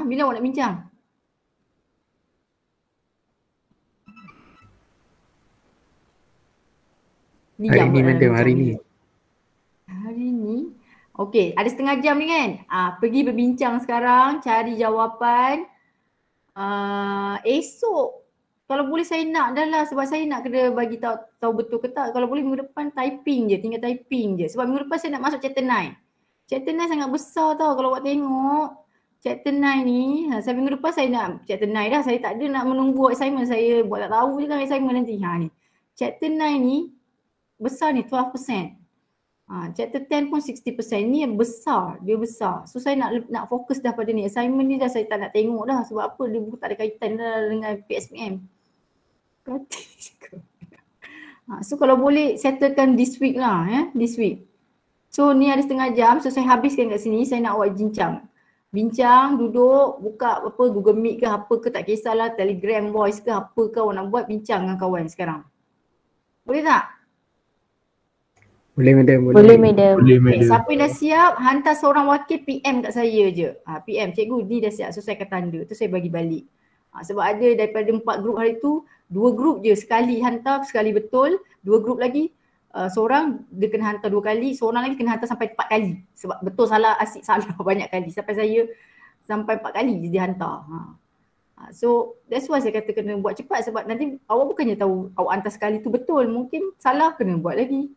Bila awak nak bincang? Hari ni madam, hari ni. Hari ni? Okey, ada setengah jam ni kan? Pergi berbincang sekarang, cari jawapan. Esok kalau boleh saya nak dah lah, sebab saya nak kena bagi tahu betul ke tak. Kalau boleh minggu depan typing je, tinggal typing je. Sebab minggu depan saya nak masuk chapter 9. Chapter 9 sangat besar tau kalau awak tengok. Chapter 9 ni, saya minggu depan saya nak chapter 9 dah. Saya tak ada nak menunggu assignment, saya buat tak tahu je kan assignment nanti. Ni. Chapter 9 ni besar ni 12%. Chapter 10 pun 60%. Ni yang besar, dia besar. So saya nak fokus dah pada ni. Assignment ni dah saya tak nak tengok dah. Sebab apa, dia buku tak ada kaitan dah dengan PSPM. So kalau boleh settlekan this week lah this week. So ni ada setengah jam, so saya habiskan kat sini. Saya nak awak bincang, duduk, buka apa Google Meet ke apa ke, tak kisahlah, Telegram voice ke apa ke awak nak buat, bincang dengan kawan sekarang. Boleh tak? Boleh madam, Boleh madam. Okay, siapa yang dah siap, hantar seorang wakil PM kat saya je. PM, cikgu ni dah siap, so saya akan tanda, tu saya bagi balik. Sebab ada daripada 4 grup hari tu, 2 grup je sekali hantar, sekali betul. 2 grup lagi, seorang dia kena hantar 2 kali, seorang lagi kena hantar sampai 4 kali. Sebab betul salah, asyik salah banyak kali. Sampai saya sampai 4 kali dia hantar. So that's why saya kata kena buat cepat, sebab nanti awak bukannya tahu awak hantar sekali tu betul. Mungkin salah, kena buat lagi.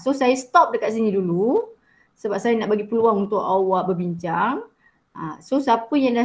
So saya stop dekat sini dulu sebab saya nak bagi peluang untuk awak berbincang. So siapa yang dah